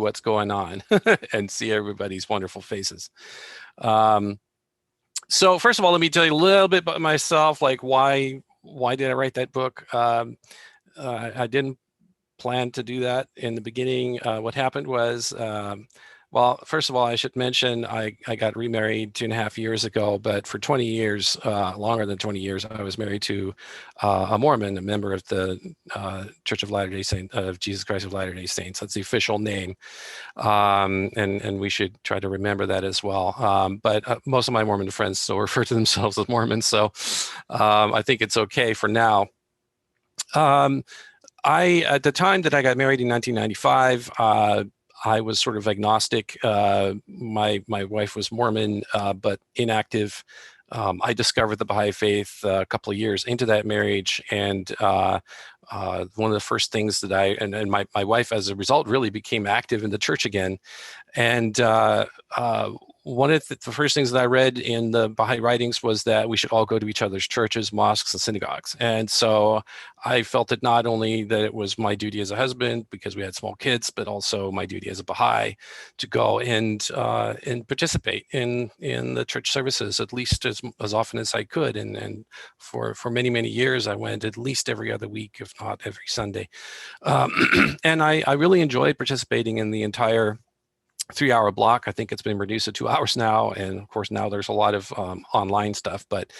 what's going on and see everybody's wonderful faces. So first of all, let me tell you a little bit about myself, like why did I write that book? I didn't plan to do that in the beginning. What happened was, well, first of all, I should mention I got remarried 2.5 years ago, but for 20 years, longer than 20 years, I was married to a Mormon, a member of the Church of Latter-day Saints, of Jesus Christ of Latter-day Saints. That's the official name, and we should try to remember that as well. But most of my Mormon friends still refer to themselves as Mormons, so I think it's okay for now. At the time that I got married in 1995, I was sort of agnostic. My wife was Mormon, but inactive. I discovered the Baha'i Faith a couple of years into that marriage, and one of the first things that and my wife, as a result, really became active in the church again. And one of the first things that I read in the Baha'i writings was that we should all go to each other's churches, mosques, and synagogues. And so I felt that not only that it was my duty as a husband, because we had small kids, but also my duty as a Baha'i to go and participate in the church services at least as often as I could. And for many, many years, I went at least every other week, if not every Sunday. And I really enjoyed participating in the entire 3-hour block. I think it's been reduced to 2 hours now. And of course, now there's a lot of online stuff, but,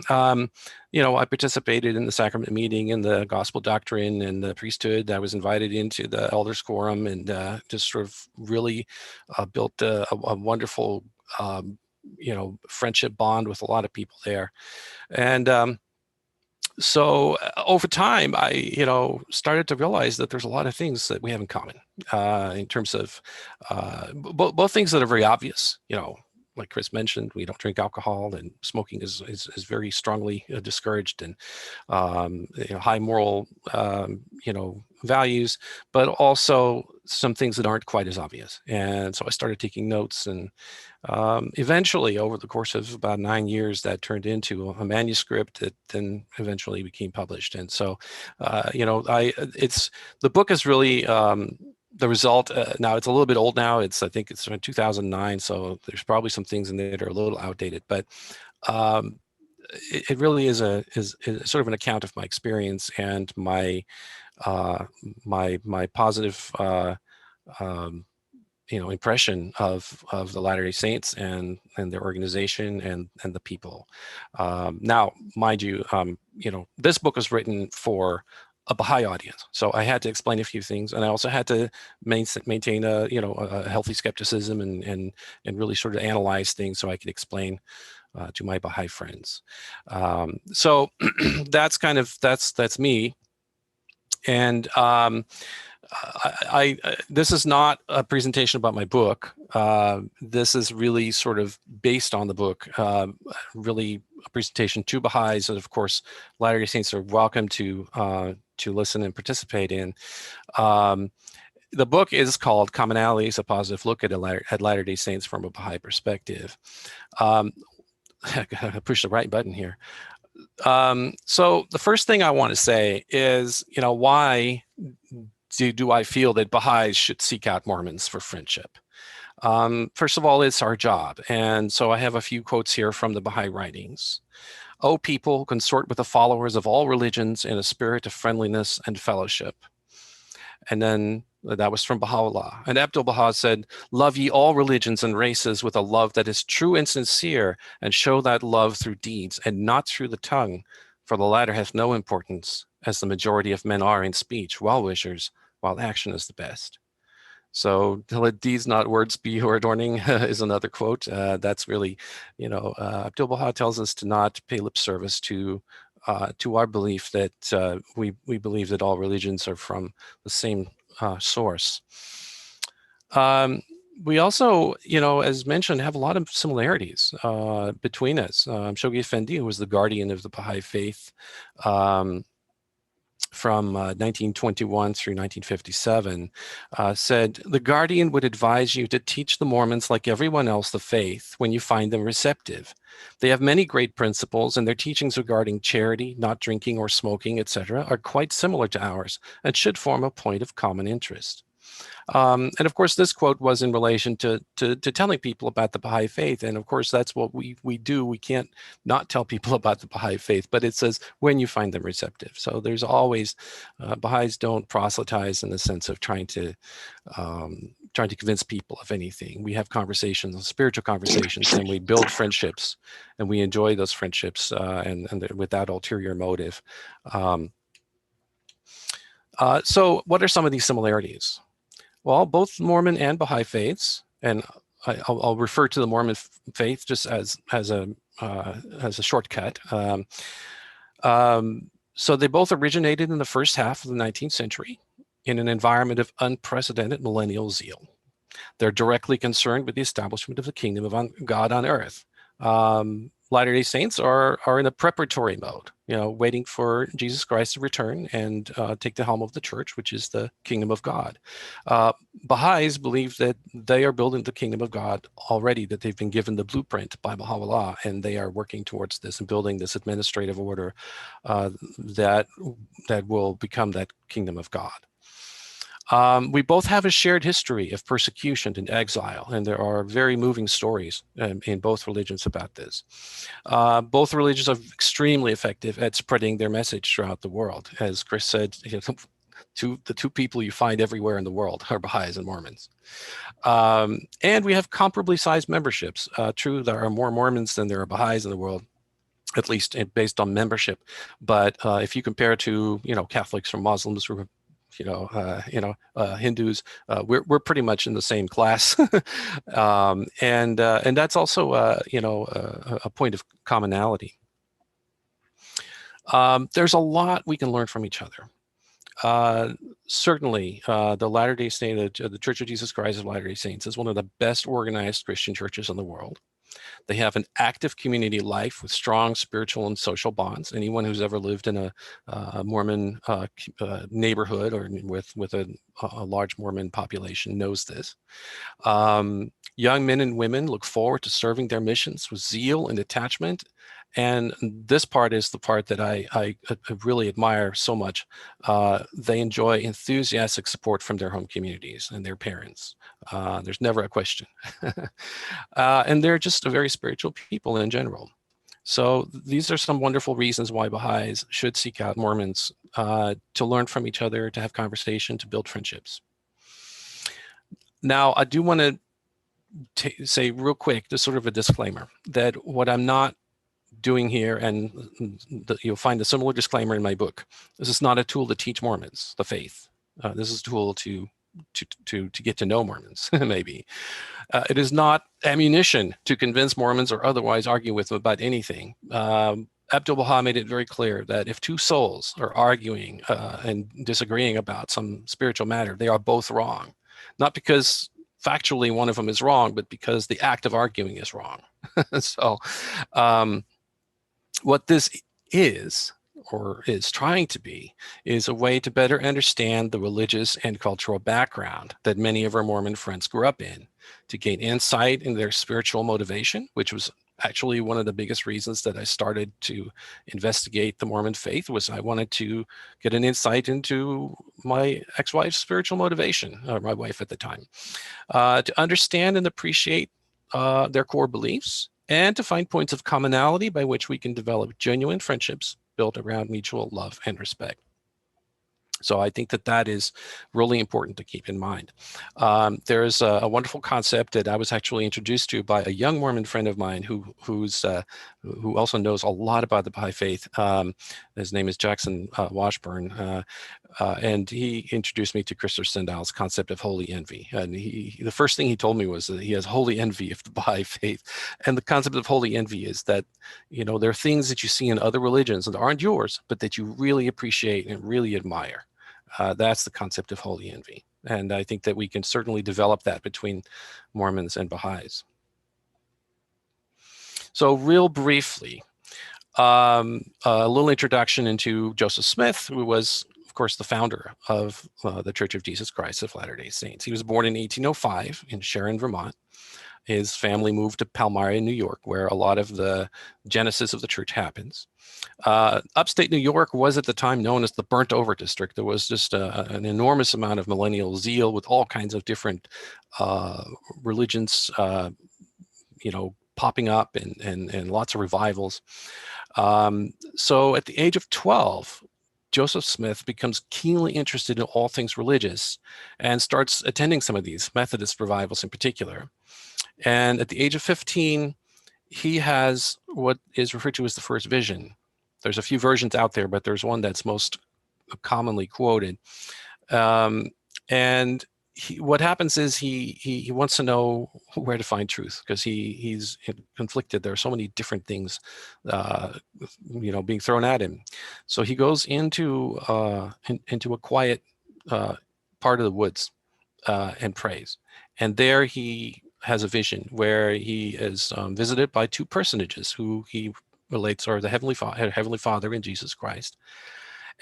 I participated in the sacrament meeting and the gospel doctrine and the priesthood. I was invited into the elders quorum and just sort of really built a wonderful, friendship bond with a lot of people there. And so over time, I, started to realize that there's a lot of things that we have in common in terms of both things that are very obvious. Like Chris mentioned, we don't drink alcohol, and smoking is very strongly discouraged, and high moral values, but also some things that aren't quite as obvious. And so I started taking notes, and eventually, over the course of about 9 years, that turned into a manuscript that then eventually became published. And so, the book is really the result. Now it's a little bit old now. I think it's from 2009, so there's probably some things in there that are a little outdated. But it really is sort of an account of my experience and my positive impression of the Latter-day Saints and their organization and the people. Now, mind you, this book was written for a Baha'i audience, so I had to explain a few things, and I also had to maintain a healthy skepticism and really sort of analyze things so I could explain to my Baha'i friends. So that's me, and this is not a presentation about my book. This is really sort of based on the book, really a presentation to Baha'is, and of course, Latter-day Saints are welcome to listen and participate in. The book is called Commonalities, a positive look at Latter-day Saints from a Baha'i perspective. I gotta push the right button here. So the first thing I want to say is, why do I feel that Baha'is should seek out Mormons for friendship? First of all, it's our job. And so I have a few quotes here from the Baha'i writings. "O people, consort with the followers of all religions in a spirit of friendliness and fellowship." And then that was from Baha'u'llah. And Abdu'l-Baha said, "Love ye all religions and races with a love that is true and sincere, and show that love through deeds and not through the tongue, for the latter hath no importance, as the majority of men are in speech, well-wishers, while action is the best." So "to let deeds not words be your adorning" is another quote. That's really, Abdu'l-Baha tells us to not pay lip service to our belief that we believe that all religions are from the same source. We also, as mentioned, have a lot of similarities between us. Shoghi Effendi, who was the guardian of the Baha'i Faith from 1921 through 1957, said, "The guardian would advise you to teach the Mormons, like everyone else, the faith when you find them receptive. They have many great principles, and their teachings regarding charity, not drinking or smoking, etc., are quite similar to ours and should form a point of common interest. And of course, this quote was in relation to telling people about the Baha'i Faith. And of course, that's what we do. We can't not tell people about the Baha'i Faith, but it says when you find them receptive. So there's always, Baha'is don't proselytize in the sense of trying to convince people of anything. We have conversations, spiritual conversations, and we build friendships, and we enjoy those friendships, and without ulterior motive. So what are some of these similarities? Well, both Mormon and Baha'i faiths, and I'll refer to the Mormon faith just as a shortcut. So they both originated in the first half of the 19th century in an environment of unprecedented millennial zeal. They're directly concerned with the establishment of the kingdom of God on earth. Latter-day Saints are in a preparatory mode, waiting for Jesus Christ to return and take the helm of the church, which is the kingdom of God. Baha'is believe that they are building the kingdom of God already, that they've been given the blueprint by Baha'u'llah, and they are working towards this and building this administrative order that will become that kingdom of God. We both have a shared history of persecution and exile, and there are very moving stories in both religions about this. Both religions are extremely effective at spreading their message throughout the world. As Chris said, the two people you find everywhere in the world are Baha'is and Mormons. And we have comparably sized memberships. True, there are more Mormons than there are Baha'is in the world, at least based on membership. But if you compare to, Catholics or Muslims or Hindus, we're pretty much in the same class, and that's also a point of commonality. There's a lot we can learn from each other. Certainly, the Latter-day Saint, the Church of Jesus Christ of Latter-day Saints, is one of the best organized Christian churches in the world. They have an active community life with strong spiritual and social bonds. Anyone who's ever lived in a Mormon neighborhood or with a large Mormon population knows this. Young men and women look forward to serving their missions with zeal and attachment. And this part is the part that I really admire so much. They enjoy enthusiastic support from their home communities and their parents. There's never a question. And they're just a very spiritual people in general. So these are some wonderful reasons why Baha'is should seek out Mormons to learn from each other, to have conversation, to build friendships. Now, I do want to say real quick, just sort of a disclaimer, that what I'm not doing here, and you'll find a similar disclaimer in my book, this is not a tool to teach Mormons the faith. This is a tool to get to know Mormons, maybe. It is not ammunition to convince Mormons or otherwise argue with them about anything. Abdu'l-Baha made it very clear that if two souls are arguing and disagreeing about some spiritual matter, they are both wrong. Not because factually one of them is wrong, but because the act of arguing is wrong. So what this is, or is trying to be, is a way to better understand the religious and cultural background that many of our Mormon friends grew up in, to gain insight in their spiritual motivation, which was actually one of the biggest reasons that I started to investigate the Mormon faith. Was I wanted to get an insight into my ex-wife's spiritual motivation, or my wife at the time, to understand and appreciate their core beliefs, and to find points of commonality by which we can develop genuine friendships built around mutual love and respect. So I think that is really important to keep in mind. There is a wonderful concept that I was actually introduced to by a young Mormon friend of mine who also knows a lot about the Baha'i Faith. His name is Jackson Washburn, and he introduced me to Christopher Sandal's concept of holy envy. And the first thing he told me was that he has holy envy of the Baha'i Faith. And the concept of holy envy is that, there are things that you see in other religions that aren't yours, but that you really appreciate and really admire. That's the concept of holy envy. And I think that we can certainly develop that between Mormons and Baha'is. So real briefly, a little introduction into Joseph Smith, who was, of course, the founder of the Church of Jesus Christ of Latter-day Saints. He was born in 1805 in Sharon, Vermont. his family moved to Palmyra, New York, where a lot of the genesis of the church happens. Upstate New York was at the time known as the burnt over district. There was just an enormous amount of millennial zeal with all kinds of different religions, popping up and lots of revivals. So at the age of 12, Joseph Smith becomes keenly interested in all things religious and starts attending some of these Methodist revivals in particular. And at the age of 15, he has what is referred to as the first vision. There's a few versions out there, but there's one that's most commonly quoted. And what happens is he wants to know where to find truth, because he's conflicted. There are so many different things, being thrown at him. So he goes into a quiet part of the woods and prays. And there he has a vision where he is visited by two personages who he relates are the Heavenly Father and Jesus Christ.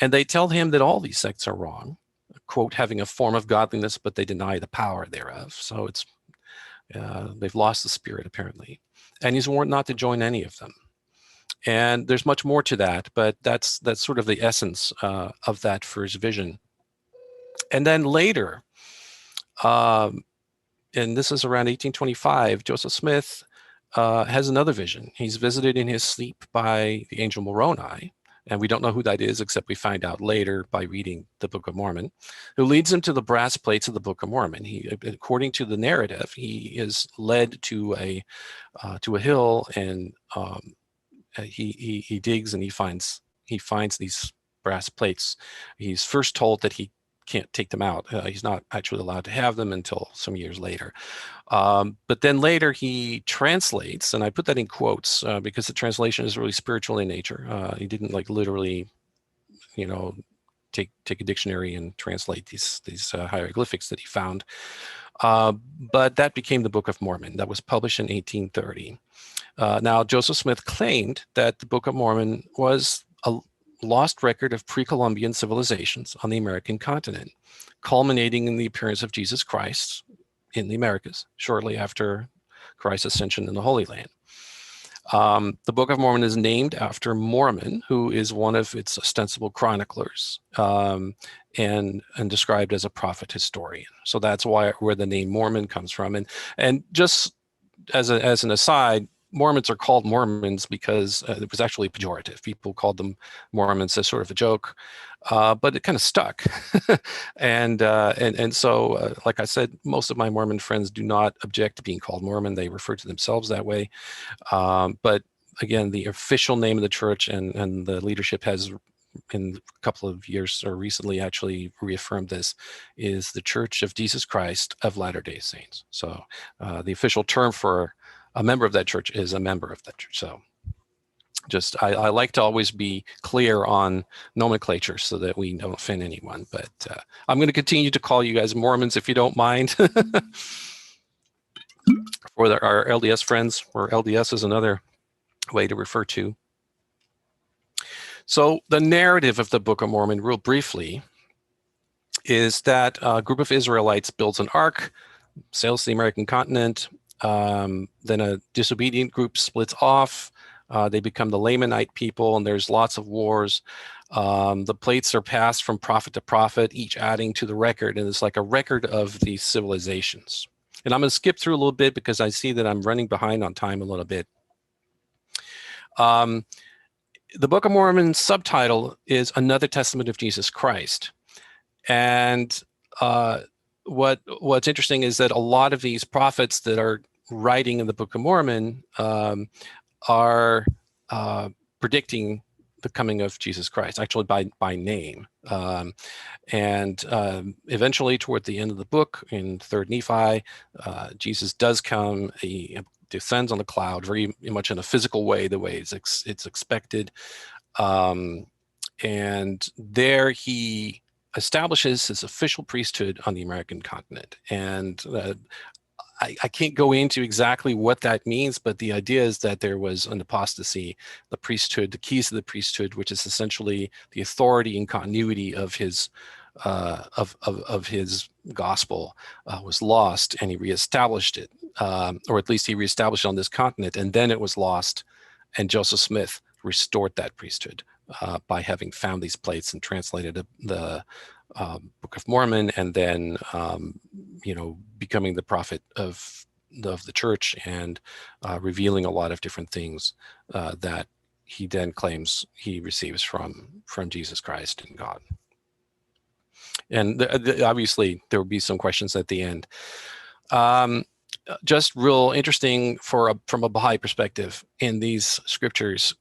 And they tell him that all these sects are wrong, quote, having a form of godliness, but they deny the power thereof. So it's they've lost the spirit, apparently. And he's warned not to join any of them. And there's much more to that, but that's sort of the essence of that first vision. And then later, and this is around 1825, Joseph Smith has another vision. He's visited in his sleep by the angel Moroni, and we don't know who that is, except we find out later by reading the Book of Mormon, who leads him to the brass plates of the Book of Mormon. According to the narrative, he is led to a hill, and he digs and he finds these brass plates. He's first told that he can't take them out. He's not actually allowed to have them until some years later. But then later he translates, and I put that in quotes because the translation is really spiritual in nature. He didn't literally, take a dictionary and translate these hieroglyphics that he found. But that became the Book of Mormon. That was published in 1830. Now, Joseph Smith claimed that the Book of Mormon was a lost record of pre-Columbian civilizations on the American continent, culminating in the appearance of Jesus Christ in the Americas shortly after Christ's ascension in the Holy Land. The Book of Mormon is named after Mormon, who is one of its ostensible chroniclers, and described as a prophet historian. So that's where the name Mormon comes from. And just as an aside, Mormons are called Mormons because it was actually pejorative. People called them Mormons as sort of a joke, but it kind of stuck. And so, like I said, most of my Mormon friends do not object to being called Mormon. They refer to themselves that way. But again, the official name of the church and the leadership has, in a couple of years or recently, actually reaffirmed this, is the Church of Jesus Christ of Latter-day Saints. So the official term for a member of that church is a member of that church. So just, I like to always be clear on nomenclature so that we don't offend anyone, but I'm going to continue to call you guys Mormons if you don't mind. For our LDS friends, or LDS is another way to refer to. So the narrative of the Book of Mormon, real briefly, is that a group of Israelites builds an ark, sails to the American continent. Then a disobedient group splits off. They become the Lamanite people, and there's lots of wars. The plates are passed from prophet to prophet, each adding to the record, and it's like a record of these civilizations. And I'm going to skip through a little bit because I see that I'm running behind on time a little bit. The Book of Mormon's subtitle is Another Testament of Jesus Christ. And what's interesting is that a lot of these prophets that are writing in the Book of Mormon are predicting the coming of Jesus Christ, actually by name. And eventually, toward the end of the book, in 3rd Nephi, Jesus does come. He descends on the cloud, very much in a physical way, the way it's expected. And there he establishes his official priesthood on the American continent. And I can't go into exactly what that means, but the idea is that there was an apostasy. The priesthood, the keys to the priesthood, which is essentially the authority and continuity of his of his gospel, was lost, and he reestablished it. or at least he reestablished on this continent, and then it was lost. And Joseph Smith restored that priesthood by having found these plates and translated the Book of Mormon, and then becoming the prophet of the church, and revealing a lot of different things that he then claims he receives from Jesus Christ and God. And obviously there will be some questions at the end. Just real interesting from a Baha'i perspective, in these scriptures,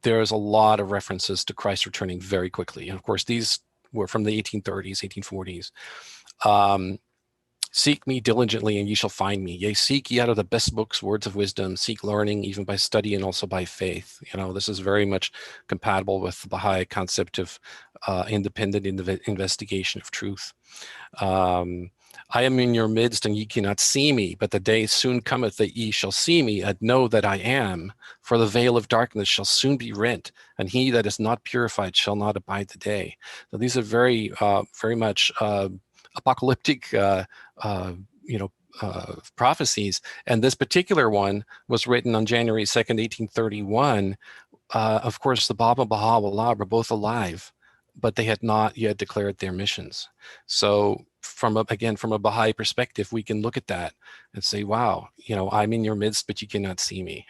there's a lot of references to Christ returning very quickly. And of course, these were from the 1830s, 1840s. Seek me diligently, and ye shall find me. Yea, seek ye out of the best books words of wisdom. Seek learning, even by study and also by faith. This is very much compatible with the Baha'i concept of independent investigation of truth. I am in your midst, and ye cannot see me, but the day soon cometh that ye shall see me, and know that I am. For the veil of darkness shall soon be rent, and he that is not purified shall not abide the day. So these are very, very much apocalyptic, prophecies. And this particular one was written on January 2nd, 1831. Of course, the Baba and Baha'u'llah were both alive, but they had not yet declared their missions. So from a Baha'i perspective, we can look at that and say, wow, I'm in your midst, but you cannot see me.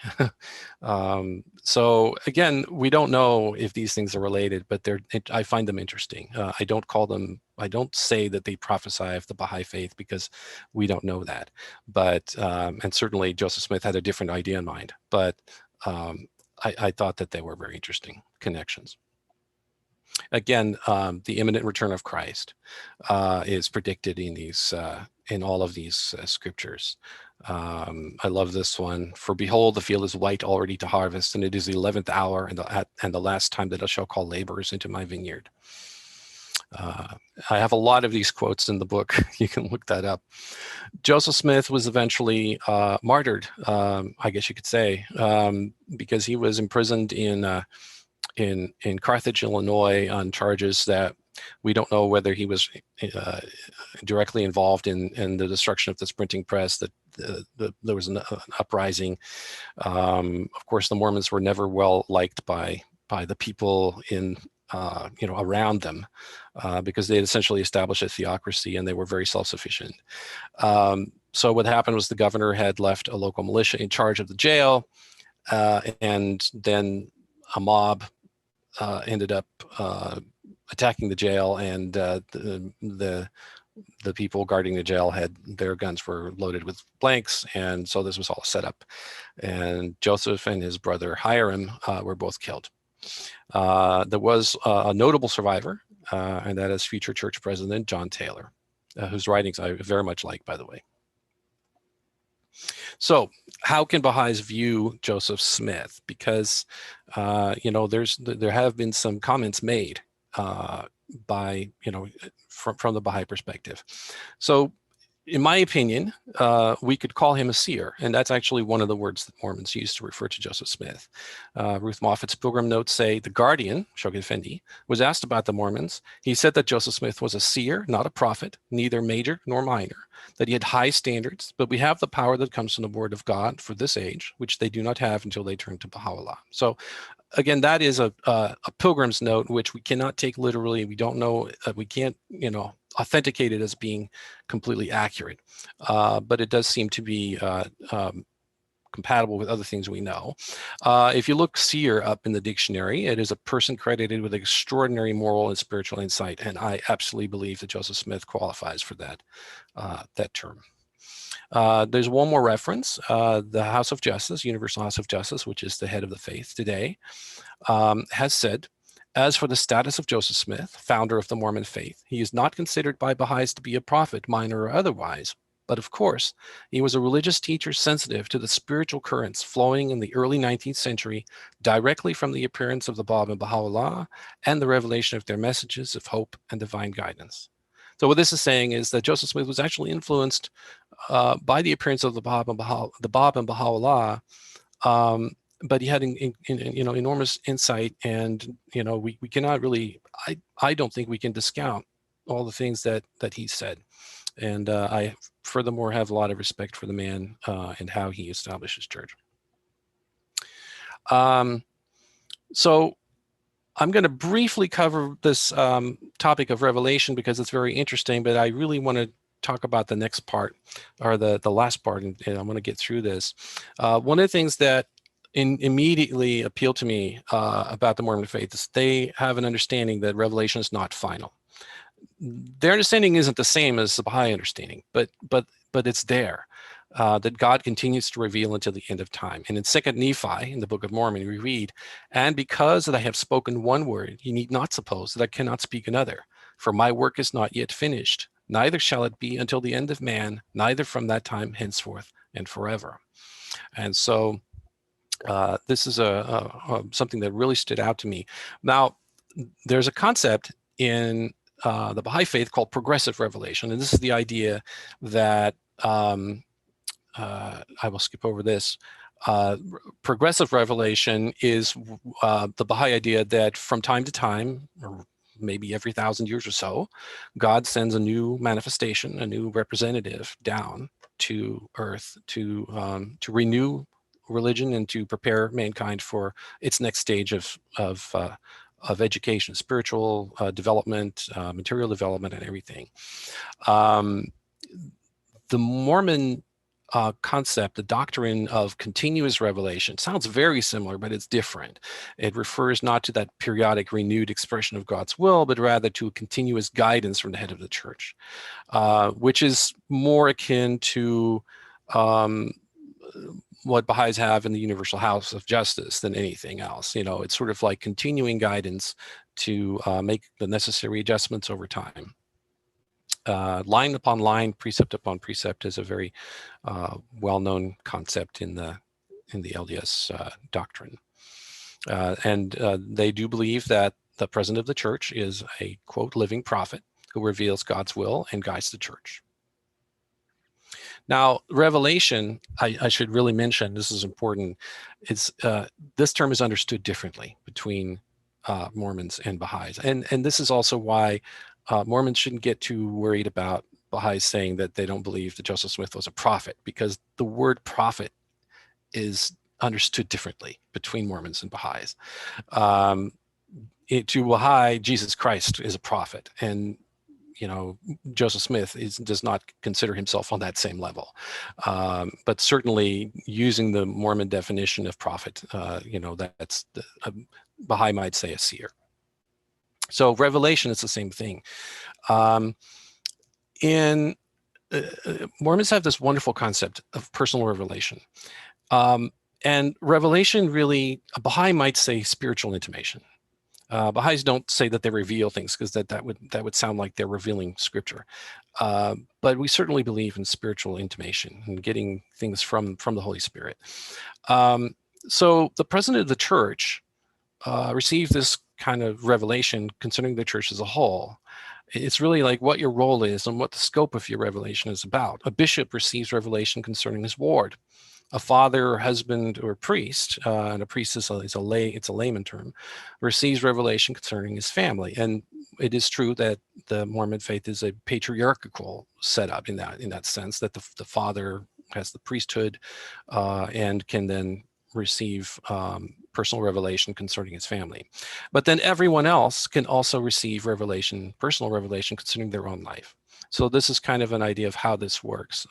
So again, we don't know if these things are related, but I find them interesting. I don't say that they prophesy of the Baha'i faith, because we don't know that. But, and certainly Joseph Smith had a different idea in mind, but I thought that they were very interesting connections. Again, the imminent return of Christ is predicted in all of these scriptures. I love this one. For behold, the field is white already to harvest, and it is the 11th hour, and the last time that I shall call laborers into my vineyard. I have a lot of these quotes in the book. You can look that up. Joseph Smith was eventually martyred, I guess you could say, because he was imprisoned in Carthage, Illinois, on charges that we don't know whether he was directly involved in the destruction of this printing press, that there was an uprising. Of course, the Mormons were never well liked by the people around them, because they had essentially established a theocracy, and they were very self-sufficient. So what happened was the governor had left a local militia in charge of the jail, and then a mob ended up attacking the jail, and the people guarding the jail had their guns were loaded with blanks, and so this was all set up. And Joseph and his brother Hiram were both killed. There was a notable survivor, and that is future church president John Taylor, whose writings I very much like, by the way. So how can Baha'is view Joseph Smith? Because, there have been some comments made by, from the Baha'i perspective. So in my opinion, we could call him a seer, and that's actually one of the words that Mormons use to refer to Joseph Smith. Ruth Moffat's Pilgrim Notes say the Guardian, Shoghi Effendi, was asked about the Mormons. He said that Joseph Smith was a seer, not a prophet, neither major nor minor, that he had high standards, but we have the power that comes from the word of God for this age, which they do not have until they turn to Baha'u'llah. So again, that is a pilgrim's note, which we cannot take literally. We don't know, we can't, authenticate it as being completely accurate, but it does seem to be compatible with other things we know. If you look seer up in the dictionary, it is a person credited with extraordinary moral and spiritual insight, and I absolutely believe that Joseph Smith qualifies for that term. There's one more reference. The House of Justice, Universal House of Justice, which is the head of the faith today, has said, as for the status of Joseph Smith, founder of the Mormon faith, he is not considered by Baha'is to be a prophet, minor or otherwise. But of course, he was a religious teacher sensitive to the spiritual currents flowing in the early 19th century directly from the appearance of the Bab and Baha'u'llah and the revelation of their messages of hope and divine guidance. So what this is saying is that Joseph Smith was actually influenced by the appearance of the Bab and Baha'u'llah, but he had enormous insight, and we cannot really, I don't think we can discount all the things that he said. And I furthermore have a lot of respect for the man and how he established his church. So I'm going to briefly cover this topic of revelation because it's very interesting, but I really want to talk about the next part, or the last part, and I want to get through this. One of the things that immediately appealed to me about the Mormon faith is they have an understanding that revelation is not final. Their understanding isn't the same as the Baha'i understanding, but it's there. That God continues to reveal until the end of time. And in 2nd Nephi, in the Book of Mormon, we read, "And because that I have spoken one word, you need not suppose that I cannot speak another. For my work is not yet finished, neither shall it be until the end of man, neither from that time henceforth and forever." And so this is something that really stood out to me. Now, there's a concept in the Baha'i Faith called progressive revelation. And this is the idea that I will skip over this. Progressive revelation is the Baha'i idea that from time to time, or maybe every 1,000 years or so, God sends a new manifestation, a new representative down to earth to renew religion and to prepare mankind for its next stage of education, spiritual development, material development, and everything. The Mormon concept, the doctrine of continuous revelation, sounds very similar, but it's different. It refers not to that periodic renewed expression of God's will, but rather to a continuous guidance from the head of the church, which is more akin to what Baha'is have in the Universal House of Justice than anything else. It's sort of like continuing guidance to make the necessary adjustments over time. Line upon line, precept upon precept is a very well-known concept in the LDS doctrine. And they do believe that the president of the church is a, quote, living prophet who reveals God's will and guides the church. Now, revelation, I should really mention, this is important, this term is understood differently between Mormons and Baha'is. And this is also why Mormons shouldn't get too worried about Baha'is saying that they don't believe that Joseph Smith was a prophet, because the word prophet is understood differently between Mormons and Baha'is. To Baha'i, Jesus Christ is a prophet, and Joseph Smith does not consider himself on that same level. But certainly using the Mormon definition of prophet, that's Baha'i might say a seer. So revelation is the same thing. Mormons have this wonderful concept of personal revelation. And revelation really, a Baha'i might say spiritual intimation. Baha'is don't say that they reveal things, because that would sound like they're revealing scripture. But we certainly believe in spiritual intimation and getting things from the Holy Spirit. So the president of the church received this kind of revelation concerning the church as a whole. It's really like what your role is and what the scope of your revelation is about. A bishop receives revelation concerning his ward. A father, or husband, or priest, and a priest is a layman term, receives revelation concerning his family. And it is true that the Mormon faith is a patriarchal setup in that sense, that the father has the priesthood and can then receive personal revelation concerning his family. But then everyone else can also receive personal revelation concerning their own life. So this is kind of an idea of how this works.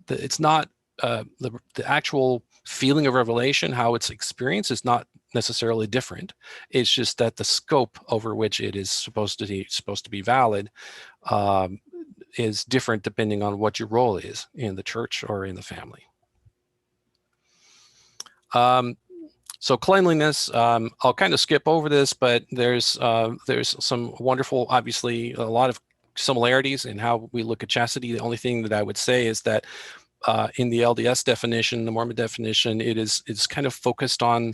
It's not the actual feeling of revelation, how it's experienced, is not necessarily different. It's just that the scope over which it is supposed to be valid is different depending on what your role is in the church or in the family. So cleanliness, I'll kind of skip over this, but there's some wonderful, obviously, a lot of similarities in how we look at chastity. The only thing that I would say is that in the LDS definition, the Mormon definition, it's kind of focused on,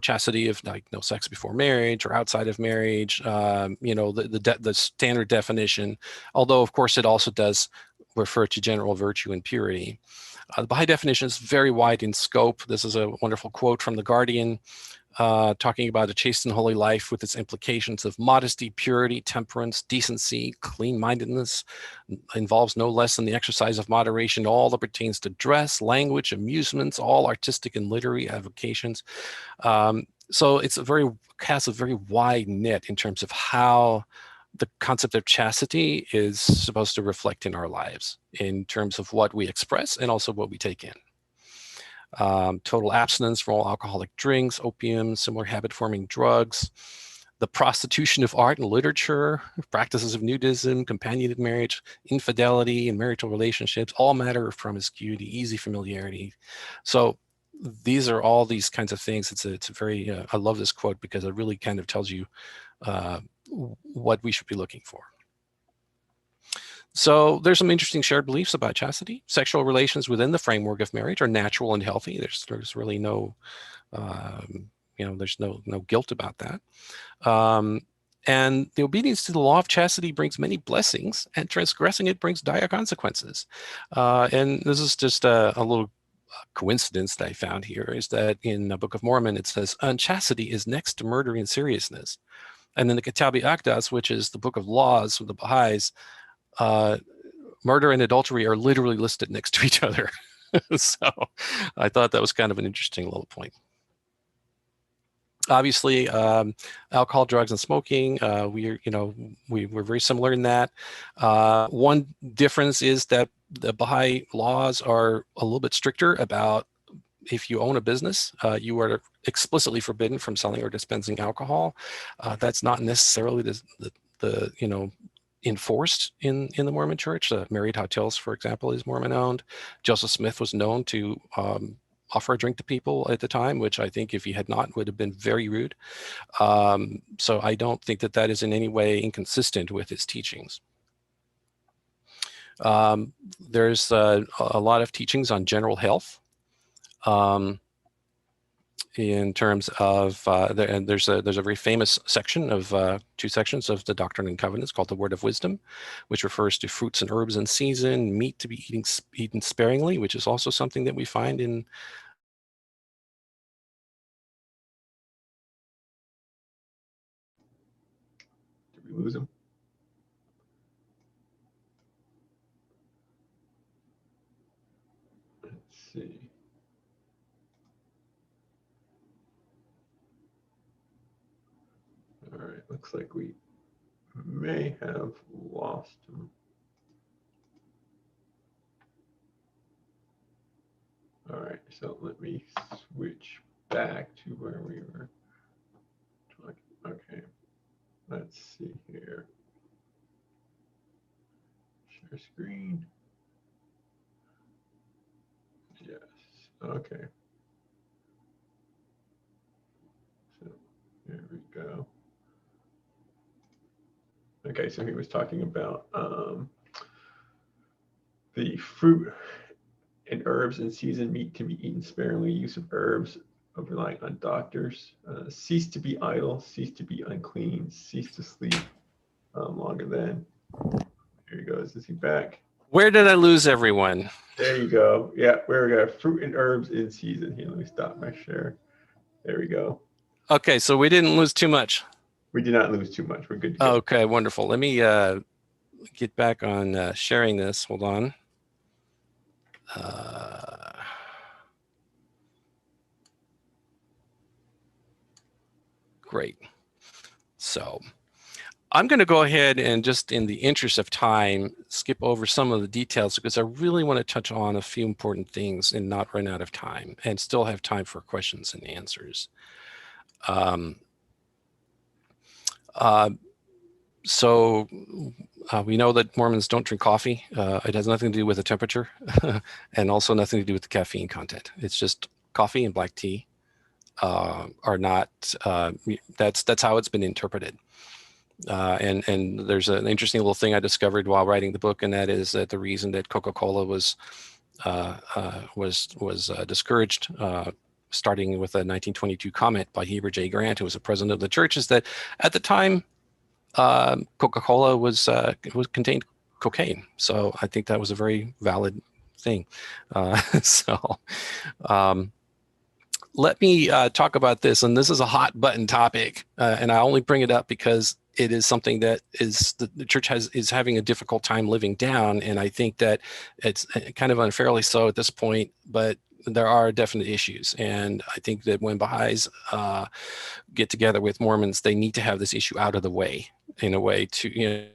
chastity of like no sex before marriage or outside of marriage, the standard definition, although of course it also does refer to general virtue and purity. The Baha'i definition is very wide in scope. This is a wonderful quote from The Guardian. talking about a chaste and holy life with its implications of modesty, purity, temperance, decency, clean-mindedness, involves no less than the exercise of moderation, all that pertains to dress, language, amusements, all artistic and literary avocations. So it's casts a very wide net in terms of how the concept of chastity is supposed to reflect in our lives, in terms of what we express and also what we take in. Total abstinence from all alcoholic drinks, opium, similar habit-forming drugs, the prostitution of art and literature, practices of nudism, companionate marriage, infidelity and marital relationships, all matter of promiscuity, easy familiarity. So these are all these kinds of things. It's a very, I love this quote because it really kind of tells you what we should be looking for. So there's some interesting shared beliefs about chastity. Sexual relations within the framework of marriage are natural and healthy. There's really no, there's no guilt about that. And the obedience to the law of chastity brings many blessings, and transgressing it brings dire consequences. And this is just a little coincidence that I found here, is that in the Book of Mormon, it says, unchastity is next to murder in seriousness. And in the Kitabi Akdas, which is the book of laws of the Baha'is, murder and adultery are literally listed next to each other. So I thought that was kind of an interesting little point. Obviously, alcohol, drugs, and smoking, we're very similar in that. One difference is that the Baha'i laws are a little bit stricter about if you own a business, you are explicitly forbidden from selling or dispensing alcohol. That's not necessarily the enforced in the Mormon Church. Marriott Hotels, for example, is Mormon owned. Joseph Smith was known to offer a drink to people at the time, which I think if he had not would have been very rude. So I don't think that that is in any way inconsistent with his teachings. There's a lot of teachings on general health. In terms of, there's a very famous section of 2 sections of the Doctrine and Covenants called the Word of Wisdom, which refers to fruits and herbs in season, meat to be eaten sparingly, which is also something that we find in Did we lose him? Let's see. All right, looks like we may have lost him. All right, so let me switch back to where we were talking. Okay, let's see here. Share screen. Yes, okay. So there we go. Okay, so he was talking about the fruit and herbs in season, meat can be eaten sparingly, use of herbs, of relying on doctors, cease to be idle, cease to be unclean, cease to sleep longer than. Here he goes. Is he back? Where did I lose everyone? There you go. Yeah, where we got fruit and herbs in season. Here, let me stop my share. There we go. Okay, so we didn't lose too much. We did not lose too much. We're good to go. Okay, wonderful. Let me get back on sharing this. Hold on. Great. So I'm going to go ahead and just in the interest of time, skip over some of the details because I really want to touch on a few important things and not run out of time and still have time for questions and answers. So we know that Mormons don't drink coffee. It has nothing to do with the temperature and also nothing to do with the caffeine content. It's just coffee and black tea are not, that's how it's been interpreted. And there's an interesting little thing I discovered while writing the book, and that is that the reason that Coca-Cola was discouraged starting with a 1922 comment by Heber J. Grant, who was the president of the church, is that at the time Coca-Cola contained cocaine. So I think that was a very valid thing. let me talk about this, and this is a hot button topic, and I only bring it up because it is something that is the church is having a difficult time living down, and I think that it's kind of unfairly so at this point, but there are definite issues, and I think that when Baha'is get together with Mormons, they need to have this issue out of the way in a way to, you know.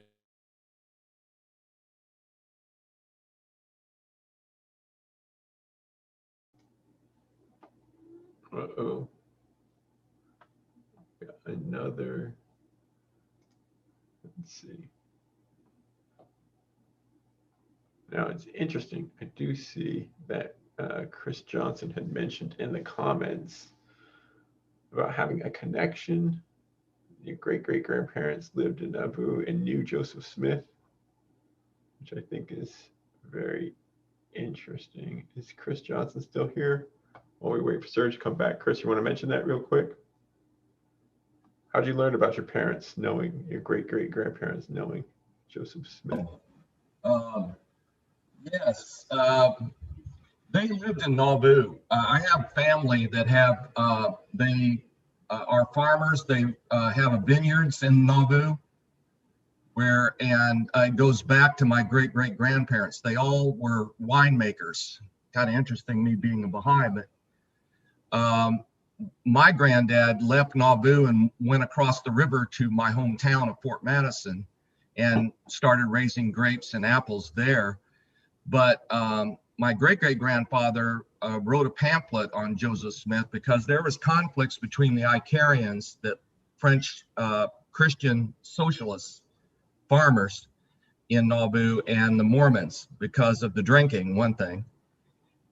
Uh-oh. Got another. Let's see. Now it's interesting. I do see that Chris Johnson had mentioned in the comments about having a connection. Your great-great-grandparents lived in Nauvoo and knew Joseph Smith, which I think is very interesting. Is Chris Johnson still here? While we wait for Serge to come back, Chris, you want to mention that real quick? How'd you learn about your parents knowing, your great-great-grandparents knowing Joseph Smith? Yes, they lived in Nauvoo. I have family that have, they are farmers. They have a vineyards in Nauvoo and it goes back to my great-great-grandparents. They all were winemakers. Kind of interesting, me being a Baha'i, but my granddad left Nauvoo and went across the river to my hometown of Fort Madison and started raising grapes and apples there. But my great-great-grandfather wrote a pamphlet on Joseph Smith because there was conflicts between the Icarians, the French Christian socialist farmers in Nauvoo, and the Mormons because of the drinking, one thing.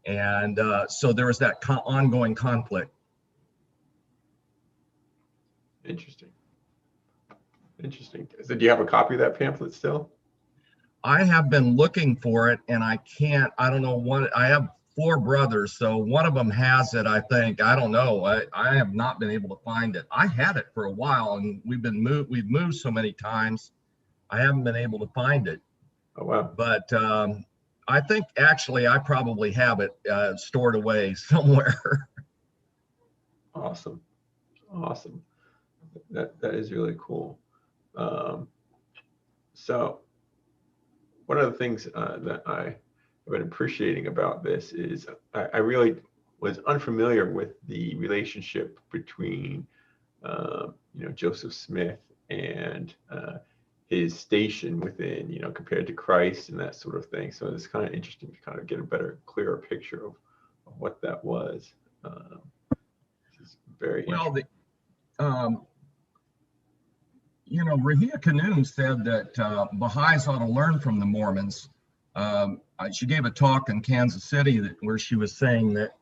And so there was that ongoing conflict. Interesting. Interesting. So do you have a copy of that pamphlet still? I have been looking for it and I can't, I don't know what, I have 4 brothers, so one of them has it, I think. I don't know. I have not been able to find it. I had it for a while and we've moved so many times. I haven't been able to find it. Oh, wow. But I think actually I probably have it stored away somewhere. Awesome. Awesome. That is really cool. So one of the things that I have been appreciating about this is I really was unfamiliar with the relationship between Joseph Smith and his station within, compared to Christ and that sort of thing. So it's kind of interesting to kind of get a better, clearer picture of what that was. This is very interesting. Rahia Kanoon said that Baha'is ought to learn from the Mormons. She gave a talk in Kansas City where she was saying that,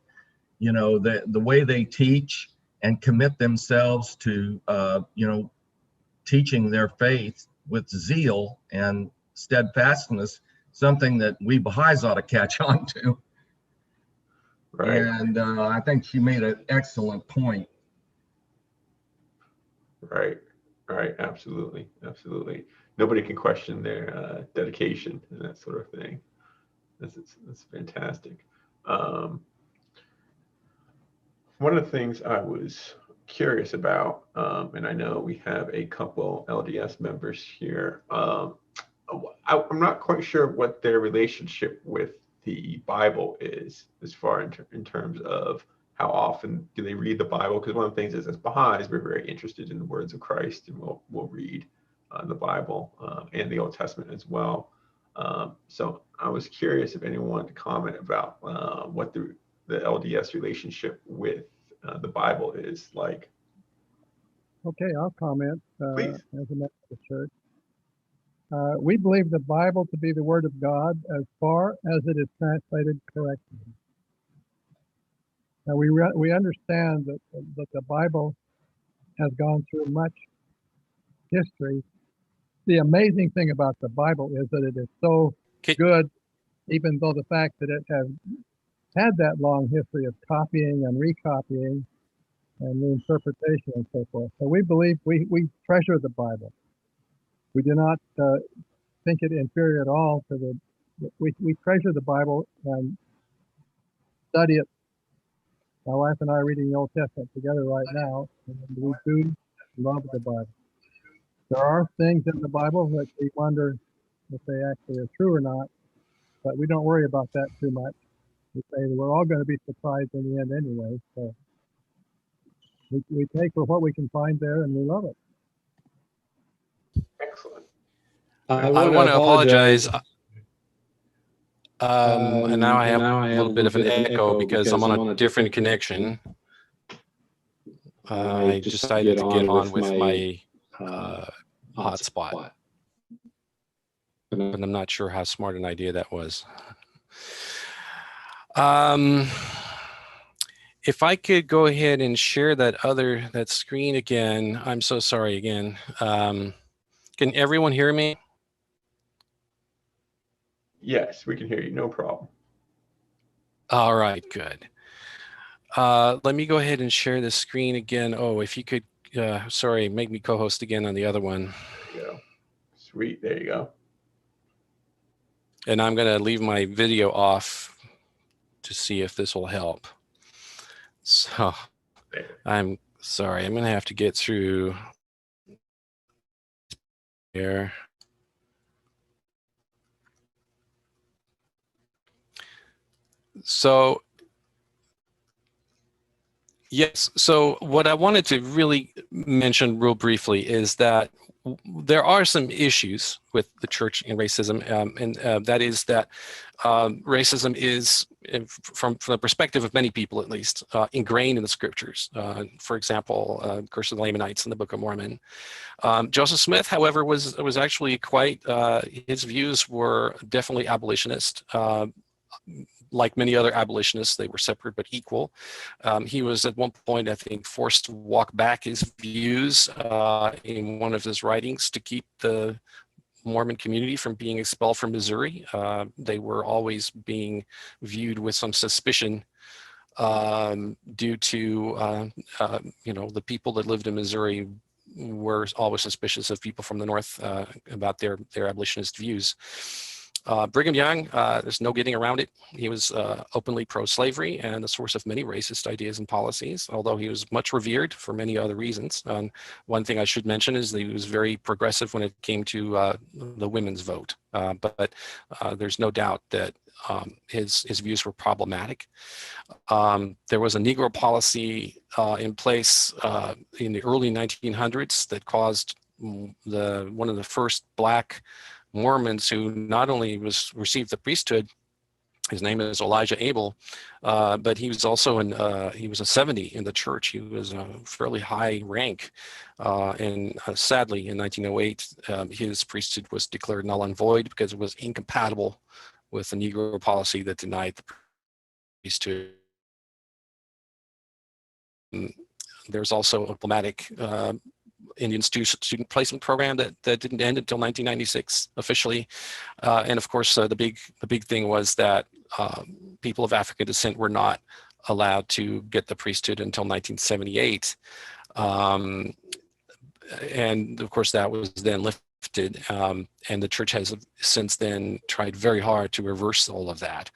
the way they teach and commit themselves to, teaching their faith with zeal and steadfastness, something that we Baha'is ought to catch on to. Right. And I think she made an excellent point. Right. Right. Absolutely. Absolutely. Nobody can question their dedication and that sort of thing. That's fantastic. One of the things I was curious about, and I know we have a couple LDS members here. I'm not quite sure what their relationship with the Bible is, as far in terms of how often do they read the Bible? Because one of the things is, as Baha'is, we're very interested in the words of Christ, and we'll read the Bible and the Old Testament as well. So I was curious if anyone wanted to comment about what the LDS relationship with the Bible is like. Okay, I'll comment Please. as a member of the church. We believe the Bible to be the Word of God as far as it is translated correctly. Now we understand that the Bible has gone through much history. The amazing thing about the Bible is that it is so good, even though the fact that it has had that long history of copying and recopying and reinterpretation and so forth. So we believe we treasure the Bible. We do not think it inferior at all to we treasure the Bible and study it My wife and I are reading the Old Testament together right now, and we do love the Bible. There are things in the Bible that we wonder if they actually are true or not, but we don't worry about that too much. We say we're all going to be surprised in the end anyway, so we take for what we can find there, and we love it. Excellent. I want to apologize. And now I have a a little bit of an echo because I'm on a different connection. I decided to get on with my hotspot, but I'm not sure how smart an idea that was. If I could go ahead and share that screen again. I'm so sorry again. Can everyone hear me? Yes, we can hear you. No problem. All right, good. Let me go ahead and share the screen again. Oh, if you could, sorry, make me co-host again on the other one. There you go. Sweet. There you go. And I'm going to leave my video off to see if this will help. So I'm sorry, I'm going to have to get through here. So yes, so what I wanted to really mention real briefly is that there are some issues with the church and racism, and that is that racism is, from the perspective of many people at least, ingrained in the scriptures. For example, Curse of the Lamanites in the Book of Mormon. Joseph Smith, however, was actually quite, his views were definitely abolitionist. Like many other abolitionists, they were separate but equal. He was at one point, I think, forced to walk back his views in one of his writings to keep the Mormon community from being expelled from Missouri. They were always being viewed with some suspicion due to, the people that lived in Missouri were always suspicious of people from the North about their abolitionist views. Brigham Young, there's no getting around it. He was openly pro-slavery and the source of many racist ideas and policies, although he was much revered for many other reasons. One thing I should mention is that he was very progressive when it came to the women's vote, but there's no doubt that his views were problematic. There was a Negro policy in place in the early 1900s that caused one of the first Black Mormons who not only received the priesthood, his name is Elijah Abel, but he was also he was a 70 in the church. He was a fairly high rank, and sadly in 1908 his priesthood was declared null and void because it was incompatible with the Negro policy that denied the priesthood. There's also a diplomatic Indian student placement program that didn't end until 1996 officially, and of course the big thing was that people of African descent were not allowed to get the priesthood until 1978, and of course that was then lifted, and the church has since then tried very hard to reverse all of that.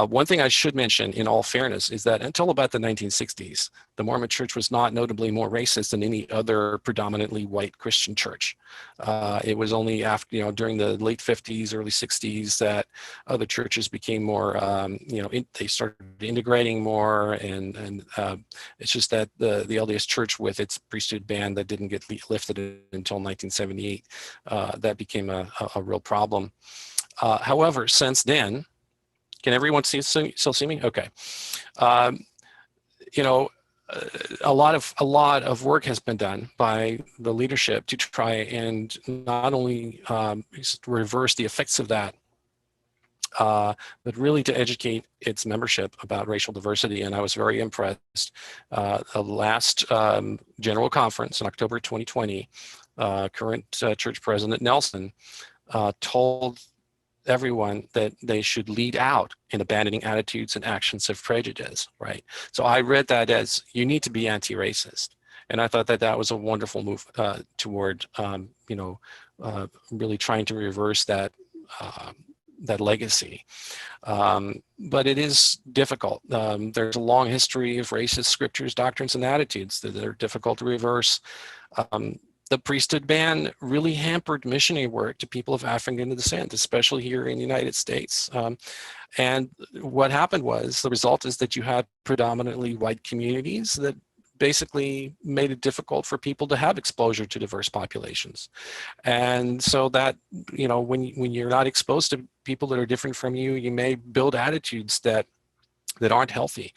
One thing I should mention in all fairness is that until about the 1960s, the Mormon church was not notably more racist than any other predominantly white Christian church. It was only after, during the late 50s, early 60s that other churches became more, they started integrating more, and it's just that the LDS church with its priesthood ban that didn't get lifted until 1978, that became a real problem. However, since then, can everyone still see me? Okay. A lot of work has been done by the leadership to try and not only reverse the effects of that, but really to educate its membership about racial diversity. And I was very impressed. The last general conference in October 2020, current church president Nelson told everyone that they should lead out in abandoning attitudes and actions of prejudice, right? So I read that as, you need to be anti-racist. And I thought that was a wonderful move toward, really trying to reverse that that legacy. But it is difficult. There's a long history of racist scriptures, doctrines, and attitudes that are difficult to reverse. The priesthood ban really hampered missionary work to people of African descent, especially here in the United States. And what happened was, the result is that you had predominantly white communities that basically made it difficult for people to have exposure to diverse populations. And so that, you know, when you're not exposed to people that are different from you, you may build attitudes that aren't healthy.